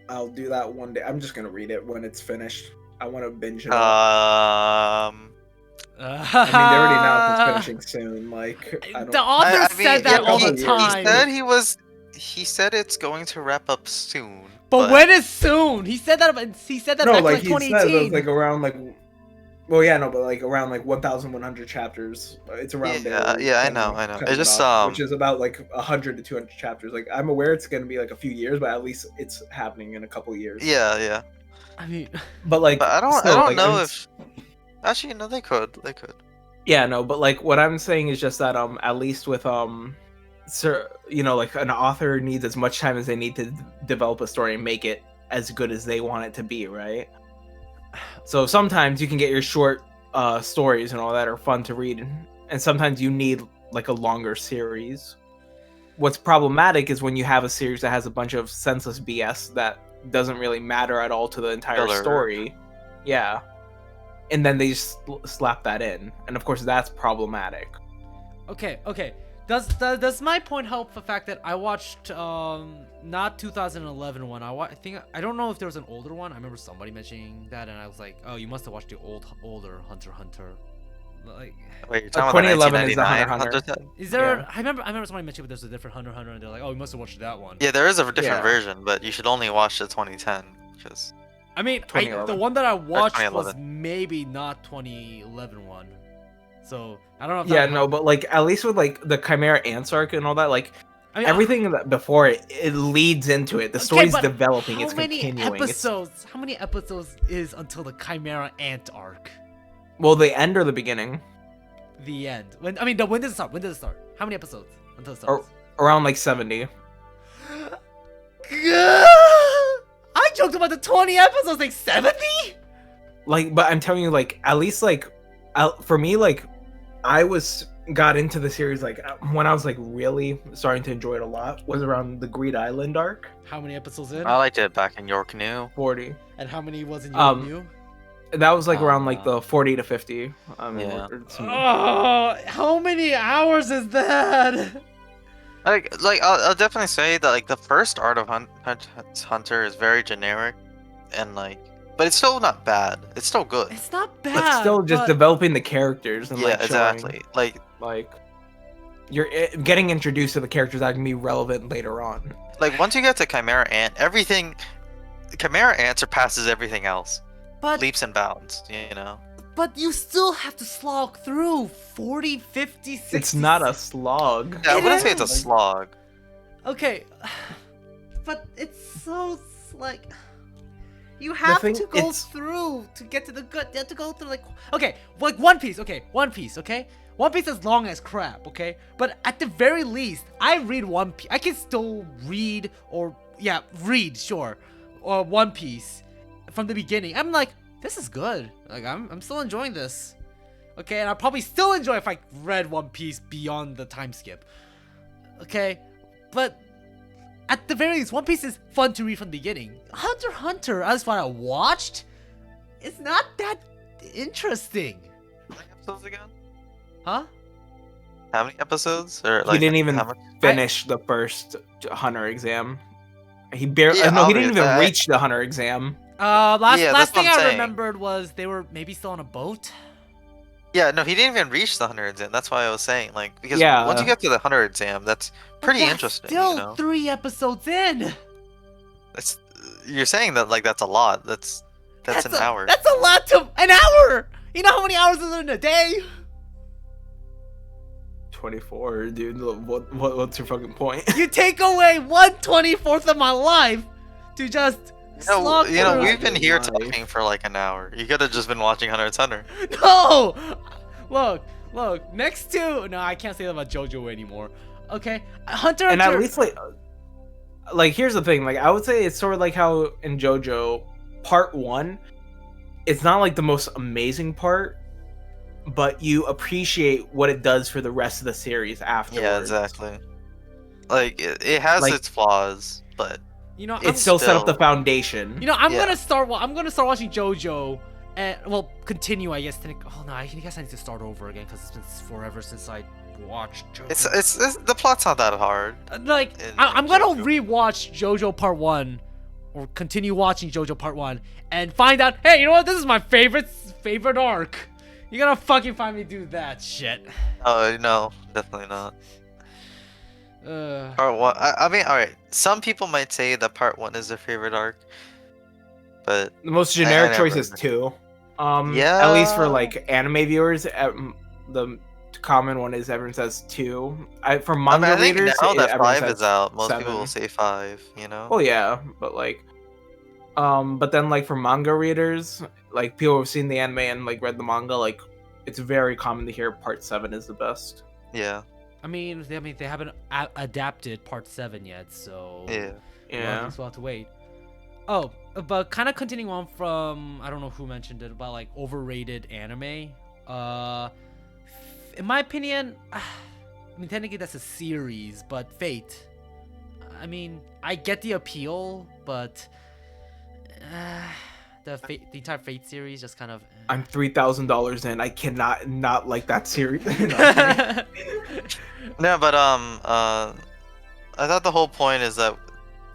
I'll do that one day. I'm just gonna read it when it's finished. I want to binge it. I mean, they already announced it's finishing soon. Like, I don't. The author I mean, said that yeah, all he- the he time. He said it's going to wrap up soon. But when is soon? He said that. He said that No, back like in he said, 2018. it was like around like. Well, yeah, no, but like around like 1,100 chapters. It's around there. where Yeah, I he's know, cutting I know. it It's just off, which is about like 100 to 200 chapters. Like I'm aware it's gonna be like a few years, but at least it's happening in a couple years. yeah. I mean, But like, But I don't still, like, know I'm- if actually no, they could. Yeah, no, but like what I'm saying is just that at least with like an author needs as much time as they need to develop a story and make it as good as they want it to be, right? So sometimes you can get your short stories and all that are fun to read, and sometimes you need like a longer series. What's problematic is when you have a series that has a bunch of senseless BS that doesn't really matter at all to the entire Filler. story. Yeah. And then they just slap that in. And of course that's problematic. okay. Does my point help the fact that I watched not 2011 one? I think I don't know if there was an older one. I remember somebody mentioning that, and I was like, oh, you must have watched the older Hunter x Hunter. Like, Wait, you're talking about 2011 is the 1999 Hunter x Hunter? is there? Yeah. I remember somebody mentioned there's a different Hunter x Hunter, and they're like, oh, you must have watched that one. Yeah, there is a different Yeah. version, but you should only watch the 2010 because I mean, the 2011. one that I watched was 2011. maybe not 2011 one. So I don't know if Yeah, that no, but like at least with like the Chimera Ants arc and all that, like I mean, everything that before it leads into it. The okay, story's but developing, how it's many continuing. episodes? How many episodes is until the Chimera Ant arc? Well, the end or the beginning? The end. When does it start? When does it start? How many episodes until it Or starts? around like 70. I joked about the 20 episodes, like 70. Like, but I'm telling you, like at least like for me, like I got into the series like when I was like really starting to enjoy it a lot was around the Greed Island arc. How many episodes in? I liked it back in York New. 40. And how many was in Um, New? That was like around like Uh, the 40 to 50. Yeah. Oh, how many hours is that? Like I'll definitely say that like the first art of Hunter is very generic, and like, but it's still not bad. It's still good. It's not bad. But still just but- developing the characters and Yeah, like showing, exactly. Like you're getting introduced to the characters that can be relevant later on. once you get to Chimera Ant, Chimera Ant surpasses everything else. but Leaps and bounds, you know. but you still have to slog through 40, 50, 60. It's not a slog. Yeah, I It wouldn't say it's a is. slog. Okay, but it's so like you have thing- to go it's- through to get to the good. You have to go through like like One Piece. Okay, One Piece. Okay, One Piece is long as crap. Okay, but at the very least, I read One Piece. I can still read read sure, or One Piece from the beginning. I'm like, this is good. Like I'm still enjoying this. Okay, and I'll probably still enjoy if I read One Piece beyond the time skip. Okay, but at the very least, One Piece is fun to read from the beginning. Hunter x Hunter, as what I watched, is not that interesting. How many episodes again? Huh? How many episodes? Or He didn't even how much? finish the first Hunter exam. He barely. Yeah, no, he didn't obviously, even I- reach the Hunter exam. Last Yeah, last that's what thing I'm I saying. remembered was they were maybe still on a boat. Yeah, no, he didn't even reach the 100 exam. That's why I was saying, like, because Yeah. once you get to the 100 exam, that's pretty But that's interesting. Still You know, 3 episodes in. that's you're saying that like that's a lot. That's an hour. That's a lot to an hour. You know how many hours is in a day? 24, dude. What's your fucking point? You take away 1/24 of my life to just slog You know, through. we've been here Life. talking for like an hour. You could have just been watching Hunter x Hunter. No! Look, next to... No, I can't say that about JoJo anymore. Okay, Hunter And x at Hunter... least like here's the thing. Like I would say it's sort of like how in JoJo, part 1, it's not like the most amazing part, but you appreciate what it does for the rest of the series afterwards. Yeah, exactly. Like it has Like- its flaws, but You know, It still set up the still- foundation. You know, I'm Yeah. gonna start watching JoJo, and well, continue. I guess. Oh no, I guess I need to start over again because it's been forever since I watched JoJo. it's the plot's not that hard. Like in I'm gonna JoJo. rewatch JoJo Part 1, or continue watching JoJo Part 1, and find out. Hey, you know what? This is my favorite arc. You're gonna fucking find me do that shit. Oh no, definitely not. Part one. I mean, all right. Some people might say that part one is their favorite arc, but The most I generic choice never. is 2. Yeah. At least for like anime viewers, the common one is everyone says 2. For I mean, manga I think readers, now that everyone 5 is says out, most people 7. will say 5. You know. Well, yeah, but like, but then like for manga readers, like people who've seen the anime and like read the manga, like it's very common to hear part 7 is the best. Yeah. I mean, they haven't adapted part 7 yet, so Yeah. Yeah. we'll have to wait. Oh, but kind of continuing on from, I don't know who mentioned it, about like overrated anime. In my opinion, I mean technically that's a series, but Fate. I mean, I get the appeal, but the entire Fate series just kind of. I'm $3,000 in. I cannot not like that series. No, but I thought the whole point is that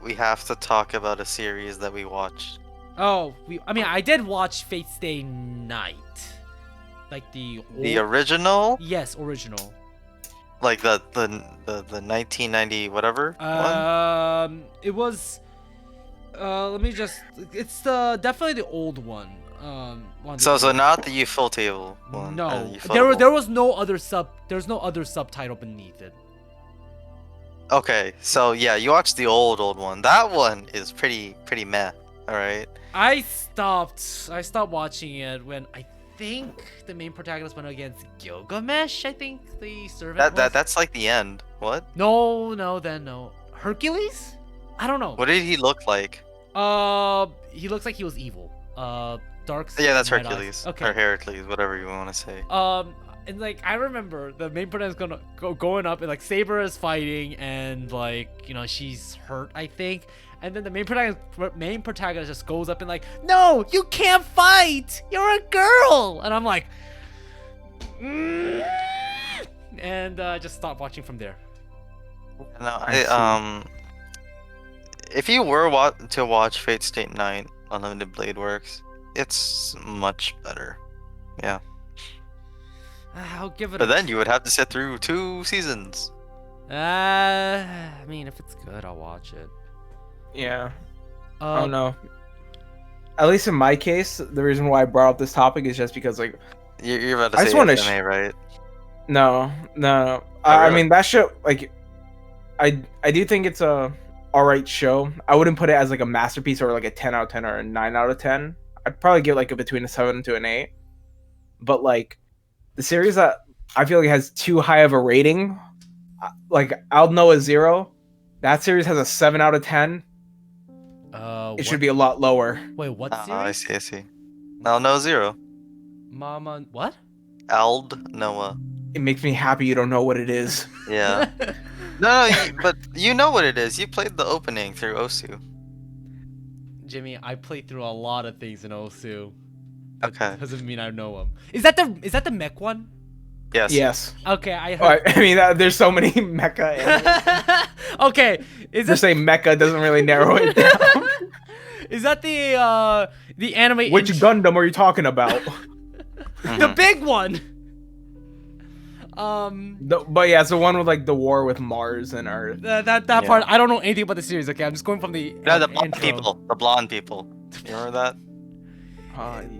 we have to talk about a series that we watched. Oh, I mean, I did watch Fate Stay Night, like the original, Yes, original. like the 1990 whatever one. It was. Let me just. It's definitely the old one. So not the Ufotable one. No, the there Ufotable. was no other There's no other subtitle beneath it. Okay, so yeah, you watched the old one. That one is pretty meh. All right. I stopped watching it when I think the main protagonist went against Gilgamesh. I think the servant. That's like the end. What? No. Hercules? I don't know. What did he look like? He looks like he was evil. Dark. Yeah, that's red eyes. Hercules. Okay. Or Heracles, whatever you want to say. And like I remember the main protagonist going up and like Saber is fighting and like she's hurt I think, and then the main protagonist just goes up and like, no, you can't fight, you're a girl, and I'm like, and just stop watching from there. No, if you were to watch Fate Stay Night, Unlimited Blade Works, it's much better. Yeah. I'll give it. But then you would have to sit through 2 seasons. I mean, if it's good, I'll watch it. Yeah. I don't know. At least in my case, the reason why I brought up this topic is just because like You're about to I say just wanna anime, right? no. Oh, I really? mean that show like I do think it's a alright show. I wouldn't put it as like a masterpiece or like a 10 out of 10 or a 9 out of 10. I'd probably give like a between a 7 to an 8. But like the series that I feel like has too high of a rating, like I'll know a 0. That series has a 7 out of 10. It should be a lot lower. Wait, what Oh, series? I see. No, 0. Mama, what? Ald Noah. It makes me happy you don't know what it is. Yeah. No, but you know what it is. You played the opening through Osu. Jimmy, I played through a lot of things in Osu. Okay. Doesn't mean I know them. Is that the mech one? Yes. Yes. Okay, I heard. I mean, there's so many mecha animes. Okay, is Just that saying mecha doesn't really narrow it down. is that the anime? Which Gundam are you talking about? The big one. But yeah, it's the one with like the war with Mars and Earth. That part I don't know anything about the series. Okay, I'm just going from the No, the blonde intro. people. The blonde people. You remember that?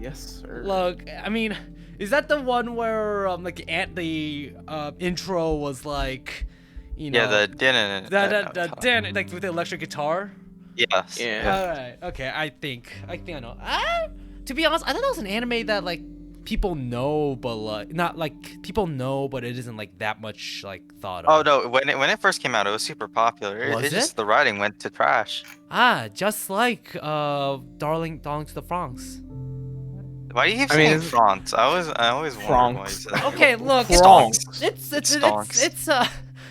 Yes, sir. Look, I mean, is that the one where like the intro was like, Yeah, like with the electric guitar? Yes. Yeah. All right. Okay, I think I know. To be honest, I thought that was an anime that like people know, but like not like people know, but it isn't like that much like thought of. Oh no, when it first came out, it was super popular. Was It's just it? the writing went to trash. Just like Darling to the Franxx. Why do you keep I mean, saying it's- France? I always wondered why you Franxx. said that. Okay, look, Franxx.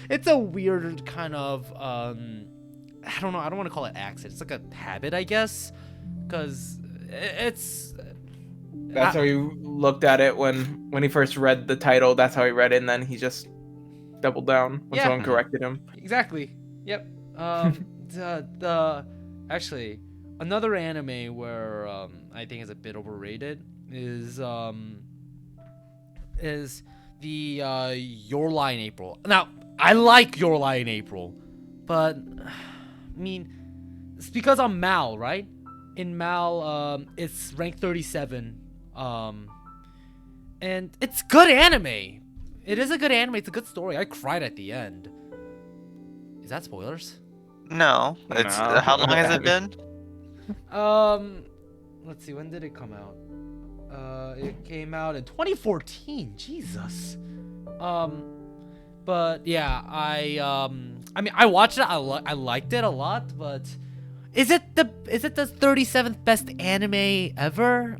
it's a weird kind of I don't know, I don't want to call it accent. It's like a habit, I guess, because it's. That's how he looked at it when he first read the title. That's how he read it, and then he just doubled down when Yeah. someone corrected him. Exactly. Yep. Actually, another anime where I think is a bit overrated is the Your Lie in April. Now, I like Your Lie in April, but I mean, it's because I'm Mal, right? In Mal, it's ranked 37, and it's good anime. It is a good anime. It's a good story. I cried at the end. Is that spoilers? No, it's No. how long has it been? Let's see. When did it come out? It came out in 2014. Jesus. But yeah, I mean, I watched it. I liked it a lot, but is it the 37th best anime ever?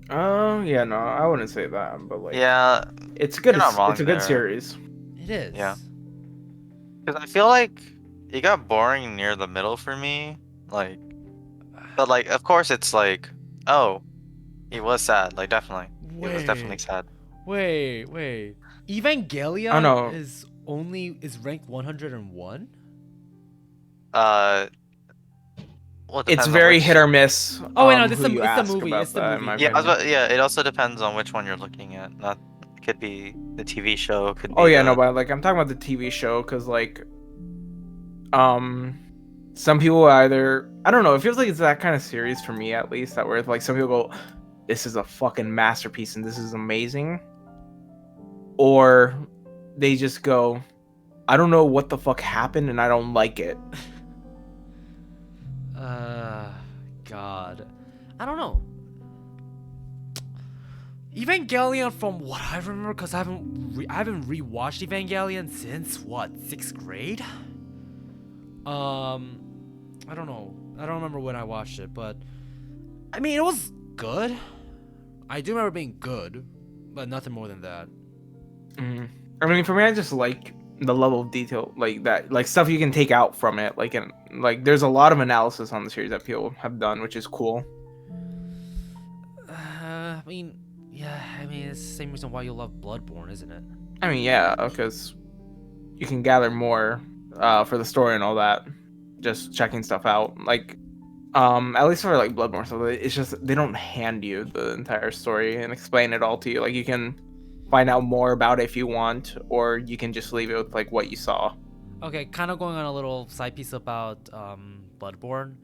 Oh yeah, no, I wouldn't say that, but like, Yeah, it's good. you're not wrong It's a good there. series. It is. Yeah. Because I feel like it got boring near the middle for me. Like, but like, of course, it's like, oh, he was sad. Like, definitely, he was definitely sad. Wait. Evangelion Oh, no. is ranked 101. Uh, well, it It's depends on very which. hit or miss. Oh wait, no, Who you it's the ask movie. about It's the that, in movie. my Yeah, opinion. yeah. It also depends on which one you're looking at. Not it could be the TV show. Could be Oh yeah, the, no, but like I'm talking about the TV show because like, some people either I don't know. It feels like it's that kind of series for me at least that where like some people go, "This is a fucking masterpiece and this is amazing," or they just go, "I don't know what the fuck happened and I don't like it." God, I don't know. Evangelion, from what I remember, because I haven't rewatched Evangelion since what, 6th grade. I don't know. I don't remember when I watched it, but I mean, it was good. I do remember being good, but nothing more than that. I mean, for me, I just like the level of detail, like that, like stuff you can take out from it. Like, and like, there's a lot of analysis on the series that people have done, which is cool. I mean, yeah. I mean, it's the same reason why you love Bloodborne, isn't it? I mean, yeah, because you can gather more for the story and all that. Just checking stuff out, like, at least for like Bloodborne stuff, it's just they don't hand you the entire story and explain it all to you. Like, you can find out more about it if you want, or you can just leave it with like what you saw. Okay, kind of going on a little side piece about Bloodborne,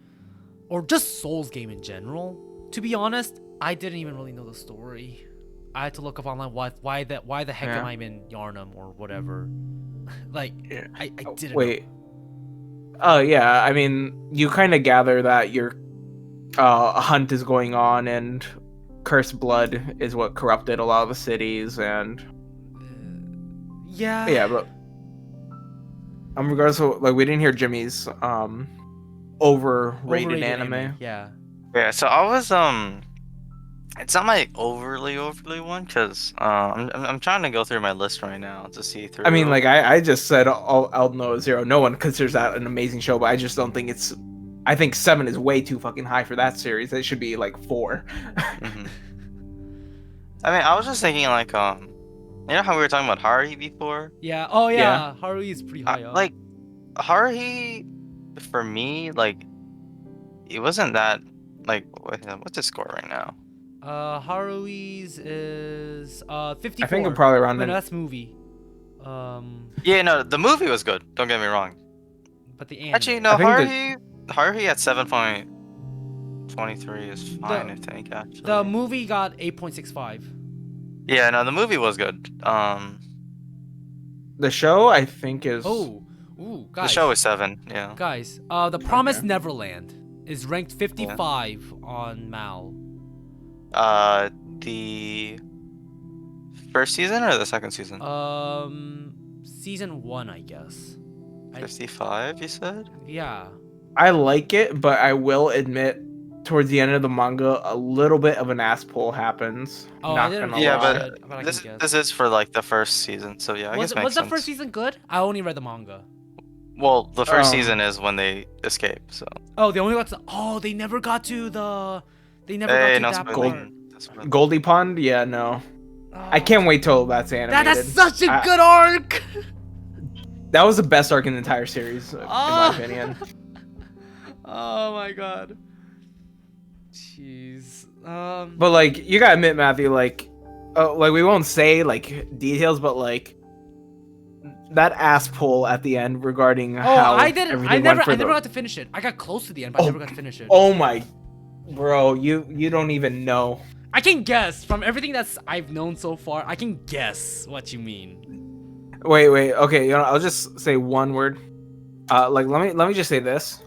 or just Souls game in general. To be honest, I didn't even really know the story. I had to look up online why the heck am I in Yarnum or whatever. Like, Yeah. I didn't Wait. Oh yeah, I mean, you kind of gather that your a hunt is going on, and cursed blood is what corrupted a lot of the cities, and yeah. yeah, but regardless of, like, we didn't hear Jimmy's overrated anime. Yeah. yeah. So I was it's not my overly one because I'm trying to go through my list right now to see through. I mean, like, I just said all Noah Zero. No one considers that an amazing show, but I just don't think it's. I think 7 is way too fucking high for that series. It should be like 4. Mhm. I mean, I was just thinking like you know how we were talking about Haruhi before? Yeah. Oh yeah. Yeah. Haruhi is pretty high up. Like Haruhi, for me, like it wasn't that like what's his score right now? Haruhi's is 54. I think I'm probably around No, the. that's movie. Yeah, no, the movie was good. Don't get me wrong. But the anime. Actually, no, I think Haruhi at 7.23 is fine. I think actually. The movie got 8.65. Yeah, no, the movie was good. The show, I think, is. Ooh, the guys. show is 7. Yeah. Guys, The Promised Okay. Neverland is ranked 55 on Mal. The first season or the second season? Season 1, I guess. 55, you said? Yeah. I like it, but I will admit, towards the end of the manga, a little bit of an ass pull happens. Oh, Not I didn't gonna Yeah, lie. watch it, but I This can guess. this is for like the first season, so yeah, I guess makes Was the sense. first season good? I only read the manga. Well, the first Um, season is when they escape. So. Oh, they only got to. Oh, they never got to the. They never Hey, got no to that spoiling. part. No spoiling. Goldie Pond? Yeah, no. I Oh, can't wait till that's animated. That's such a I- good arc. That was the best arc in the entire series, in my Oh. opinion. Oh my god. Jeez. But like, you gotta admit, Matthew, like, like we won't say like details, but like that ass pull at the end regarding Oh, how I didn't. everything went for I never the. got to finish it. I got close to the end, but I Oh, never got to finish it. Oh my, bro, you don't even know. I can guess from everything that's I've known so far. I can guess what you mean. Wait, okay, you know, I'll just say one word. Like let me just say this.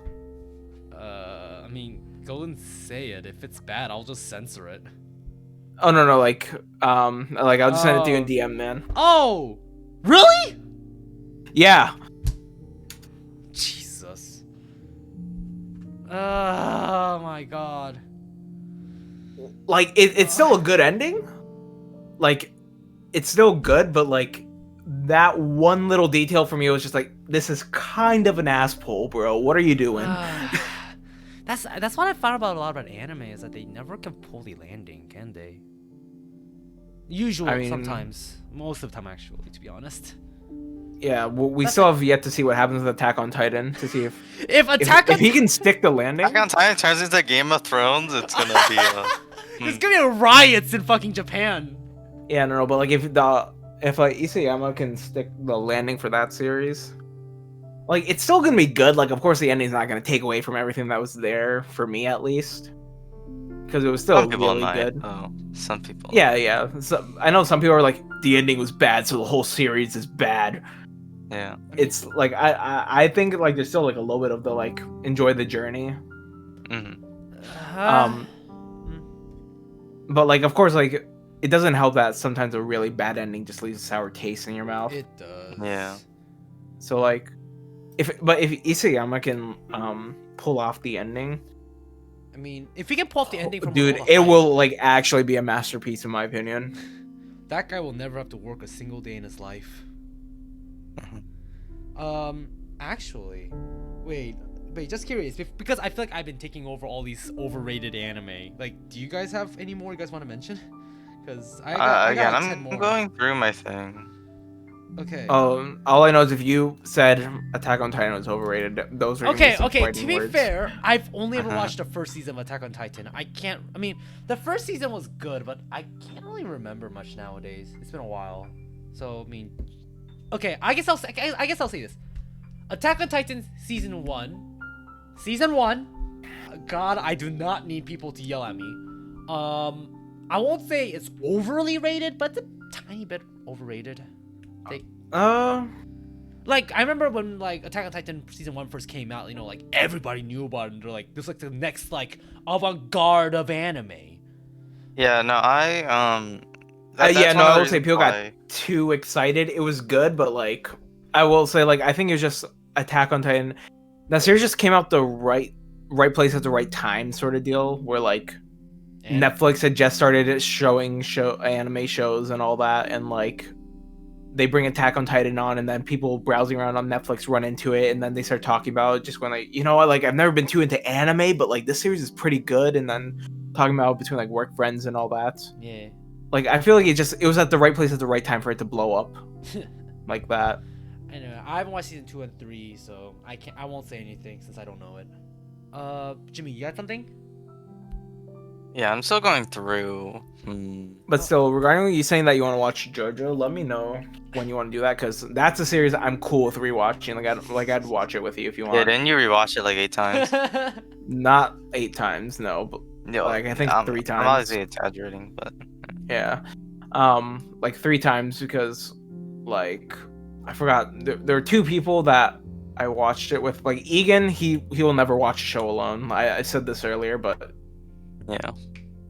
I mean, go and say it. If it's bad, I'll just censor it. Oh no, like I'll just send it to you in Oh. DM, man. Oh, really? Yeah. Jesus. Oh my god. Like it's still a good ending. Like it's still good, but like that one little detail for me was just like, this is kind of an ass pull, bro. What are you doing? That's what I found about a lot about anime is that they never can pull the landing, can they? Usually, I mean- sometimes, most of the time, actually, to be honest. Yeah, well, we still have yet to see what happens with Attack on Titan to see If Attack if on he can stick the landing. Attack on Titan turns into Game of Thrones, it's gonna be There's gonna be riots in fucking Japan. Yeah, no, but like if Isayama can stick the landing for that series, like it's still gonna be good. Like of course the ending's not gonna take away from everything that was there for me at least, because it was still some people really might. good. Oh, some people. Yeah. So, I know some people are like the ending was bad, so the whole series is bad. Yeah. It's like I think like there's still like a little bit of the like enjoy the journey. Mm-hmm. But like of course like it doesn't help that sometimes a really bad ending just leaves a sour taste in your mouth. It does. Yeah. So like if Isayama can pull off the ending, I mean, if he can pull off the ending from dude, all the it hype, will like actually be a masterpiece in my opinion. that guy will never have to work a single day in his life. Actually, wait, just curious, because I feel like I've been taking over all these overrated anime. Like, do you guys have any more you guys want to mention? Because I got Again, like 10 I'm more. going through my thing. Okay. All I know is if you said Attack on Titan was overrated, those are gonna be some Okay. fighting To be words. fair, I've only ever Uh-huh. watched the first season of Attack on Titan. I mean, the first season was good, but I can't really remember much nowadays. It's been a while. So I mean, okay. I guess I'll say this: Attack on Titan season one. God, I do not need people to yell at me. I won't say it's overly rated, but it's a tiny bit overrated. Like, I remember when, like, Attack on Titan Season 1 first came out, you know, like, everybody knew about it, and they're like, this is, like, the next, like, avant-garde of anime. Yeah, no, I that's one of the will say people reasons got why- too excited. It was good, but like I will say like I think it was just Attack on Titan. That series just came out the right place at the right time, sort of deal. Where like And Netflix had just started showing anime shows and all that, and like they bring Attack on Titan on, and then people browsing around on Netflix run into it, and then they start talking about it just when like, you know what, like I've never been too into anime, but like this series is pretty good, and then talking about it between like work friends and all that. yeah. Like I feel like it was at the right place at the right time for it to blow up like that. Anyway, I haven't watched Season 2 and 3, so I won't say anything since I don't know it. Jimmy, you got something? Yeah, I'm still going through. But still, regarding you saying that you want to watch JoJo, let me know when you want to do that, because that's a series I'm cool with rewatching. I'd watch it with you if you Yeah, want. didn't you rewatch it like 8 times? Not 8 times, no, but Yeah, like I think 3 times. I'm obviously exaggerating, but Yeah, like 3 times, because like I forgot there were 2 people that I watched it with. Like Egan, he will never watch a show alone. I said this earlier, but yeah.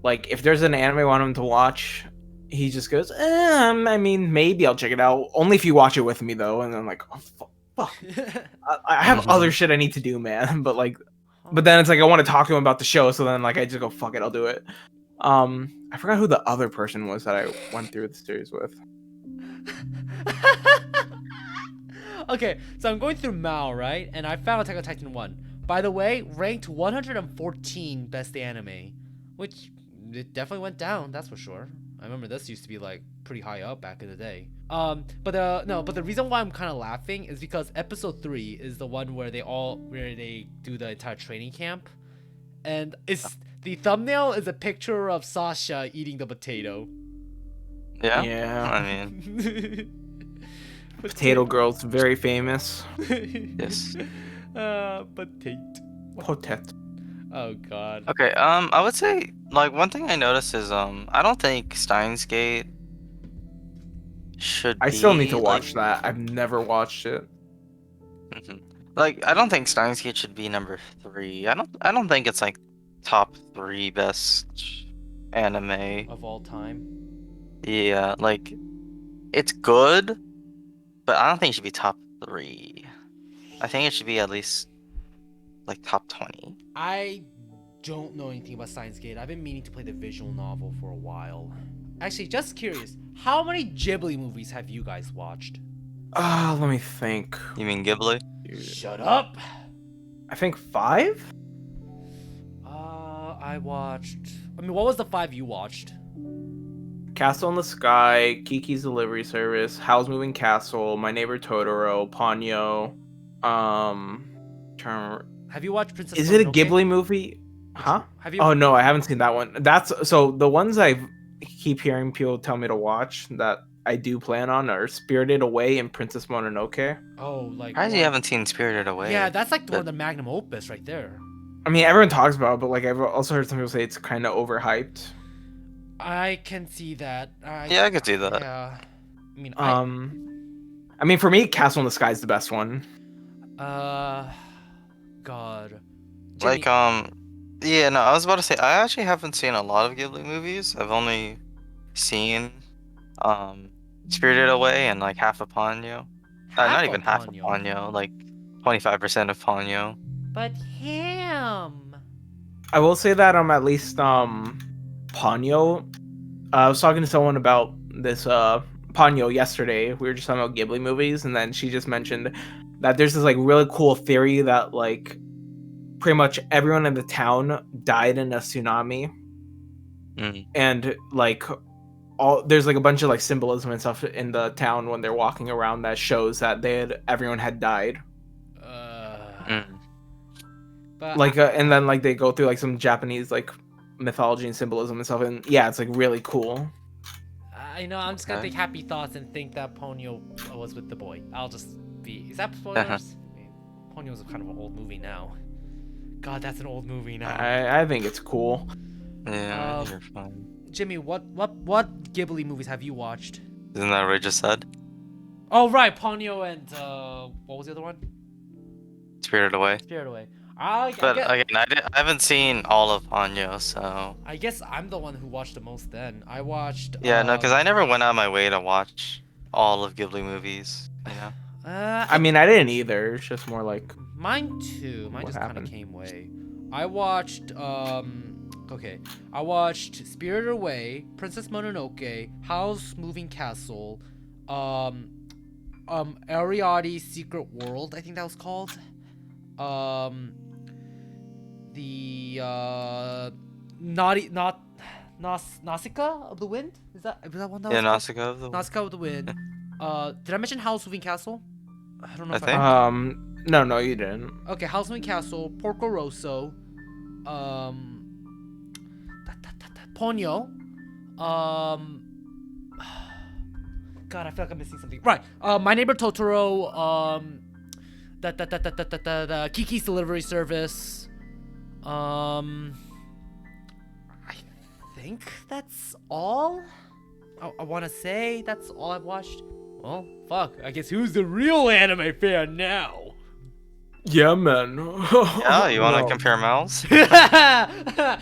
like if there's an anime I want him to watch, he just goes, I mean, maybe I'll check it out. Only if you watch it with me though. And I'm like, oh, fuck. I have other shit I need to do, man. But like, but then it's like I want to talk to him about the show, so then like I just go, fuck it, I'll do it. I forgot who the other person was that I went through the series with. Okay, so I'm going through Mao, right? And I found Attack on Titan 1. By the way, ranked 114 best anime, which it definitely went down, that's for sure. I remember this used to be like pretty high up back in the day. But the reason why I'm kind of laughing is because episode 3 is the one where they do the entire training camp, and the thumbnail is a picture of Sasha eating the potato. Yeah. Yeah. I mean, Potato Girl's very famous. yes. Potato. Potet. Oh god. Okay. I would say like one thing I noticed is I don't think Steins Gate should I still need to be like. watch that. I've never watched it. Mhm. Like I don't think Steins Gate should be number 3. I don't think it's like top 3 best anime. Of all time. Yeah, like it's good, but I don't think it should be top 3. I think it should be at least like top 20. I don't know anything about Steins Gate. I've been meaning to play the visual novel for a while. Actually, just curious, how many Ghibli movies have you guys watched? Let me think. You mean Ghibli? Shut up! I think 5? I watched... I mean, what was the 5 you watched? Castle in the Sky, Kiki's Delivery Service, Howl's Moving Castle, My Neighbor Totoro, Ponyo. Have you watched Princess Is it a Mononoke? Ghibli movie? Huh? Have you... Oh no, I haven't seen that one. That's so the ones I keep hearing people tell me to watch that I do plan on are Spirited Away and Princess Mononoke. Oh, like... Why you what? haven't seen Spirited Away? Yeah, that's like one of That- the magnum opus right there. I mean, everyone talks about it, but like I've also heard some people say it's kind of overhyped. I can see that. Yeah, I could see that. Yeah. I mean, I mean, for me, Castle in the Sky is the best one. God. Like Jimmy- yeah, no, I was about to say I actually haven't seen a lot of Ghibli movies. I've only seen Spirited Away and like half of Ponyo. Not even half of Ponyo, like 25% of Ponyo. But him. I will say that at least Ponyo. I was talking to someone about this Ponyo yesterday. We were just talking about Ghibli movies, and then she just mentioned that there's this like really cool theory that like pretty much everyone in the town died in a tsunami, and like there's like a bunch of like symbolism and stuff in the town when they're walking around that shows that everyone had died. But Like and then like they go through like some Japanese like mythology and symbolism and stuff, and yeah, it's like really cool. I know. I'm just gonna Okay. think happy thoughts and think that Ponyo was with the boy. I'll just be. Is that spoilers? I mean, Ponyo's kind of an old movie now. God, that's an old movie now. I think it's cool. Yeah, you're fine. Jimmy, what Ghibli movies have you watched? Isn't that what I just said? Oh right, Ponyo and what was the other one? Spirited Away. Spirit Away. But again, I haven't seen all of Ponyo, so I guess I'm the one who watched the most. Then I watched. yeah, no, because I never went out of my way to watch all of Ghibli movies. You know. I mean, I didn't either. It's just more like Mine too. Mine What just kind of happened? came way. I watched okay. I watched Spirited Away, Princess Mononoke, Howl's Moving Castle, Ariadne's Secret World, I think that was called. The Nausicaa of the Wind? Is that one that Yeah, was called? Nausicaa of the. Nausicaa of the Wind. Did I mention Howl's Moving Castle? I don't know I if think. no, you didn't. Okay, Howl's Moving Castle, Porco Rosso, Ponyo, God, I feel like I'm missing something. Right, My Neighbor Totoro, the Kiki's Delivery Service, I think that's all. I want to say that's all I've watched. Well, fuck. I guess who's the real anime fan now? Yeah, man. Yeah, you want to No. compare mouths? Wait, How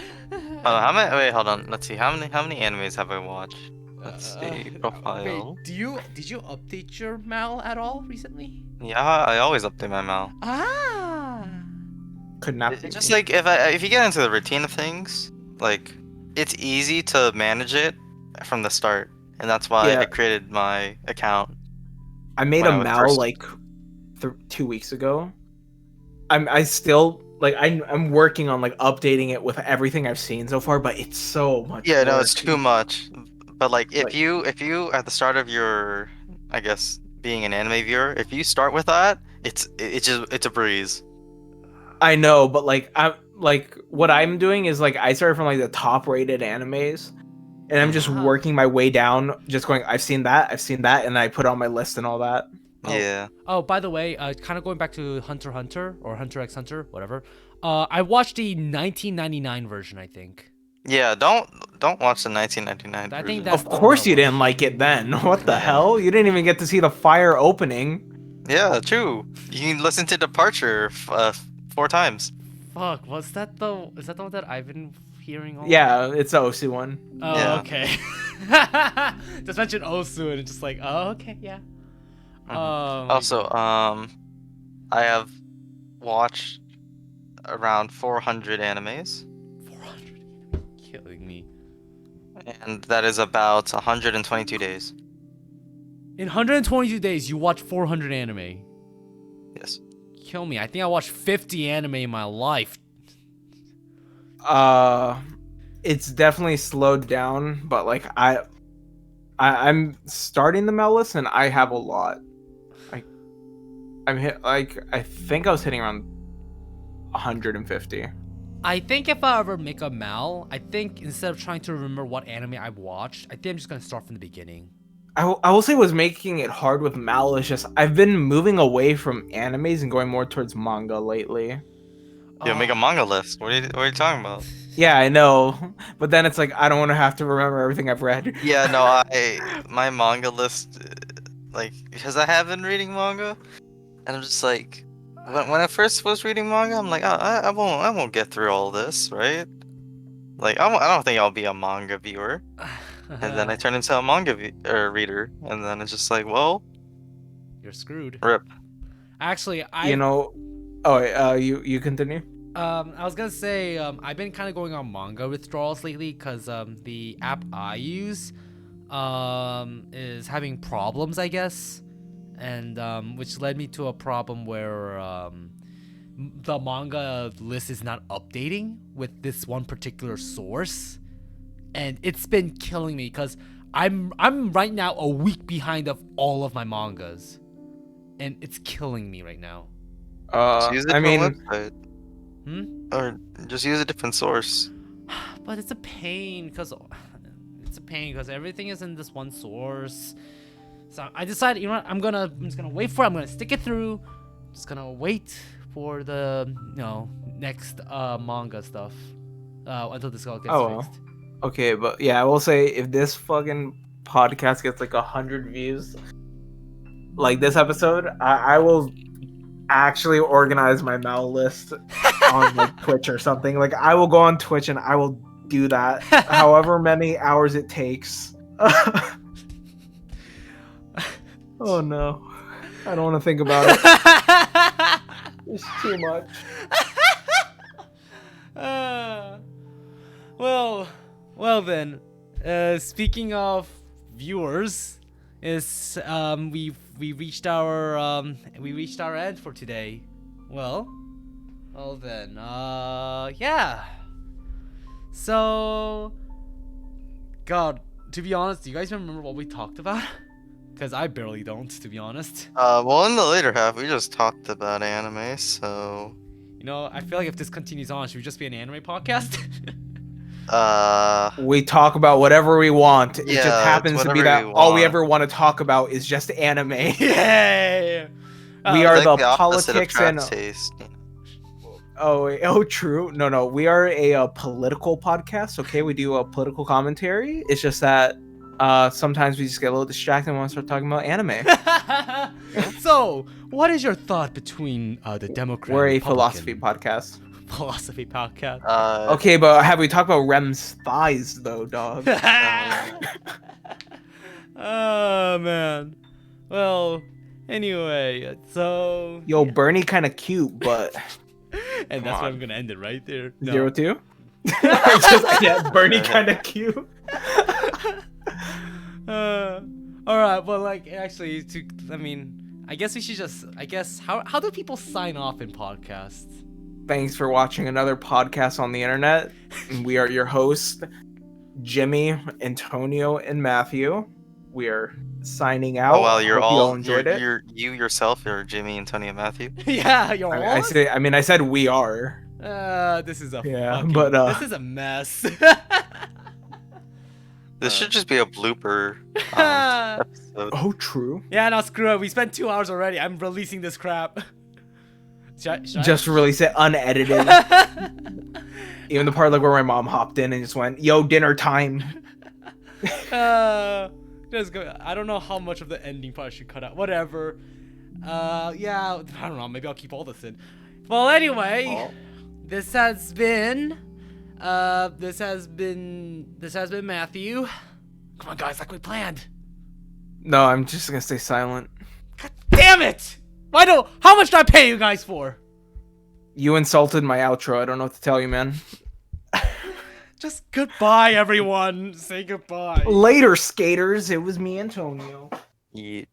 many? Wait, hold on. Let's see. How many animes have I watched? Let's see. Profile. did you update your Mal at all recently? Yeah, I always update my mal. Ah. Could not be It's just me. like if you get into the routine of things, like it's easy to manage it from the start, and that's why Yeah. I created my account. I made when I a was Mal first- like 2 weeks ago. I still like I'm working on like updating it with everything I've seen so far, but it's so much. Yeah, no, work, it's too dude. much. But like if Like- you at the start of your, I guess, being an anime viewer, if you start with that, it's a breeze. I know, but like I'm like what I'm doing is like I started from like the top rated animes, and I'm just Uh-huh. working my way down, just going, I've seen that, and I put it on my list and all that. Oh. Yeah. Oh, by the way, kind of going back to Hunter x Hunter or Hunter x Hunter, whatever. I watched the 1999 version, I think. Yeah, don't watch the 1999 I think version. that's Of the one course I you didn't watched. like it then. What the Yeah. hell? You didn't even get to see the fire opening. Yeah, true. You can listen to Departure 4 times. Fuck, is that the one that I've been hearing all? Yeah, it's the Osu one. Oh, Yeah. okay. Just mention Osu and it's just like, oh, okay, yeah. Also, I have watched around 400 animes, 400, killing me. and that is about 122 days. In 122 days, you watch 400 anime. Yes. Kill me. I think I watched 50 anime in my life. It's definitely slowed down, but like I'm starting the mail list and I have a lot. I think I was hitting around 150. I think if I ever make a mal, I think instead of trying to remember what anime I've watched, I think I'm just gonna start from the beginning. I will say what's making it hard with Mal is just I've been moving away from animes and going more towards manga lately. Yeah, make a manga list. What are you talking about? Yeah, I know, but then it's like I don't want to have to remember everything I've read. Yeah, no, my manga list, like, because I have been reading manga, and I'm just like, when I first was reading manga, I'm like, I won't get through all this, right? Like, I don't think I'll be a manga viewer. And then I turn into a manga reader, and then it's just like, well, You're screwed. rip. Actually, You continue. I was gonna say, I've been kind of going on manga withdrawals lately because the app I use is having problems, I guess, and which led me to a problem where the manga list is not updating with this one particular source, and it's been killing me because I'm right now a week behind of all of my mangas, and it's killing me right now. Just use a I different mean, website. Or just use a different source. But it's a pain because everything is in this one source. So I decided, you know what, I'm just gonna wait for it. I'm gonna stick it through. Just gonna wait for the next manga stuff until this all gets fixed. okay, but yeah, I will say if this fucking podcast gets like 100 views, like this episode, I will actually organize my Mal list on like Twitch or something. Like I will go on Twitch and I will do that, however many hours it takes. Oh no, I don't want to think about it. It's too much. Well then. Speaking of viewers, is we reached our end for today. Well then, yeah. So, God, to be honest, do you guys remember what we talked about? Because I barely don't, to be honest. Well, in the later half, we just talked about anime, so. You know, I feel like if this continues on, should we just be an anime podcast? We talk about whatever we want. It Yeah, just happens it's to be whatever that we all we want. ever want to talk about is just anime. Yay! We are It's like the opposite of politics and Travis taste. true. No, we are a political podcast. Okay, we do a political commentary. It's just that sometimes we just get a little distracted and want to start talking about anime. So, what is your thought between the Democrat? We're a and philosophy Republican? podcast. Philosophy podcast. Okay, but have we talked about Rem's thighs though, dog? Oh man. Well, anyway, so Yo, Bernie kind of cute, but and that's where I'm gonna end it right there. No. 02? Yeah, Bernie kind of cute. All right, but like actually, I guess we should just. How do people sign off in podcasts? Thanks for watching another podcast on the internet. We are your hosts, Jimmy, Antonio, and Matthew. We are signing out. Oh, well, you're Hope you all enjoyed it. you yourself, you're Jimmy, Antonio, Matthew. Yeah, you're all. I said we are. This is a Yeah, fucking, but, this is a mess. This should just be a blooper Yeah, episode. Oh, true. no, screw it. We spent 2 hours already. I'm releasing this crap. Should I- Just release it unedited. Even the part like where my mom hopped in and just went, "Yo, dinner time." Just go. I don't know how much of the ending part I should cut out. Whatever. Yeah, I don't know. Maybe I'll keep all this in. Well, anyway, this has been Matthew. Come on, guys, like we planned. No, I'm just gonna stay silent. God damn it! How much do I pay you guys for? You insulted my outro. I don't know what to tell you, man. Just goodbye, everyone. Say goodbye. Later, skaters. It was me, Antonio. Yeet.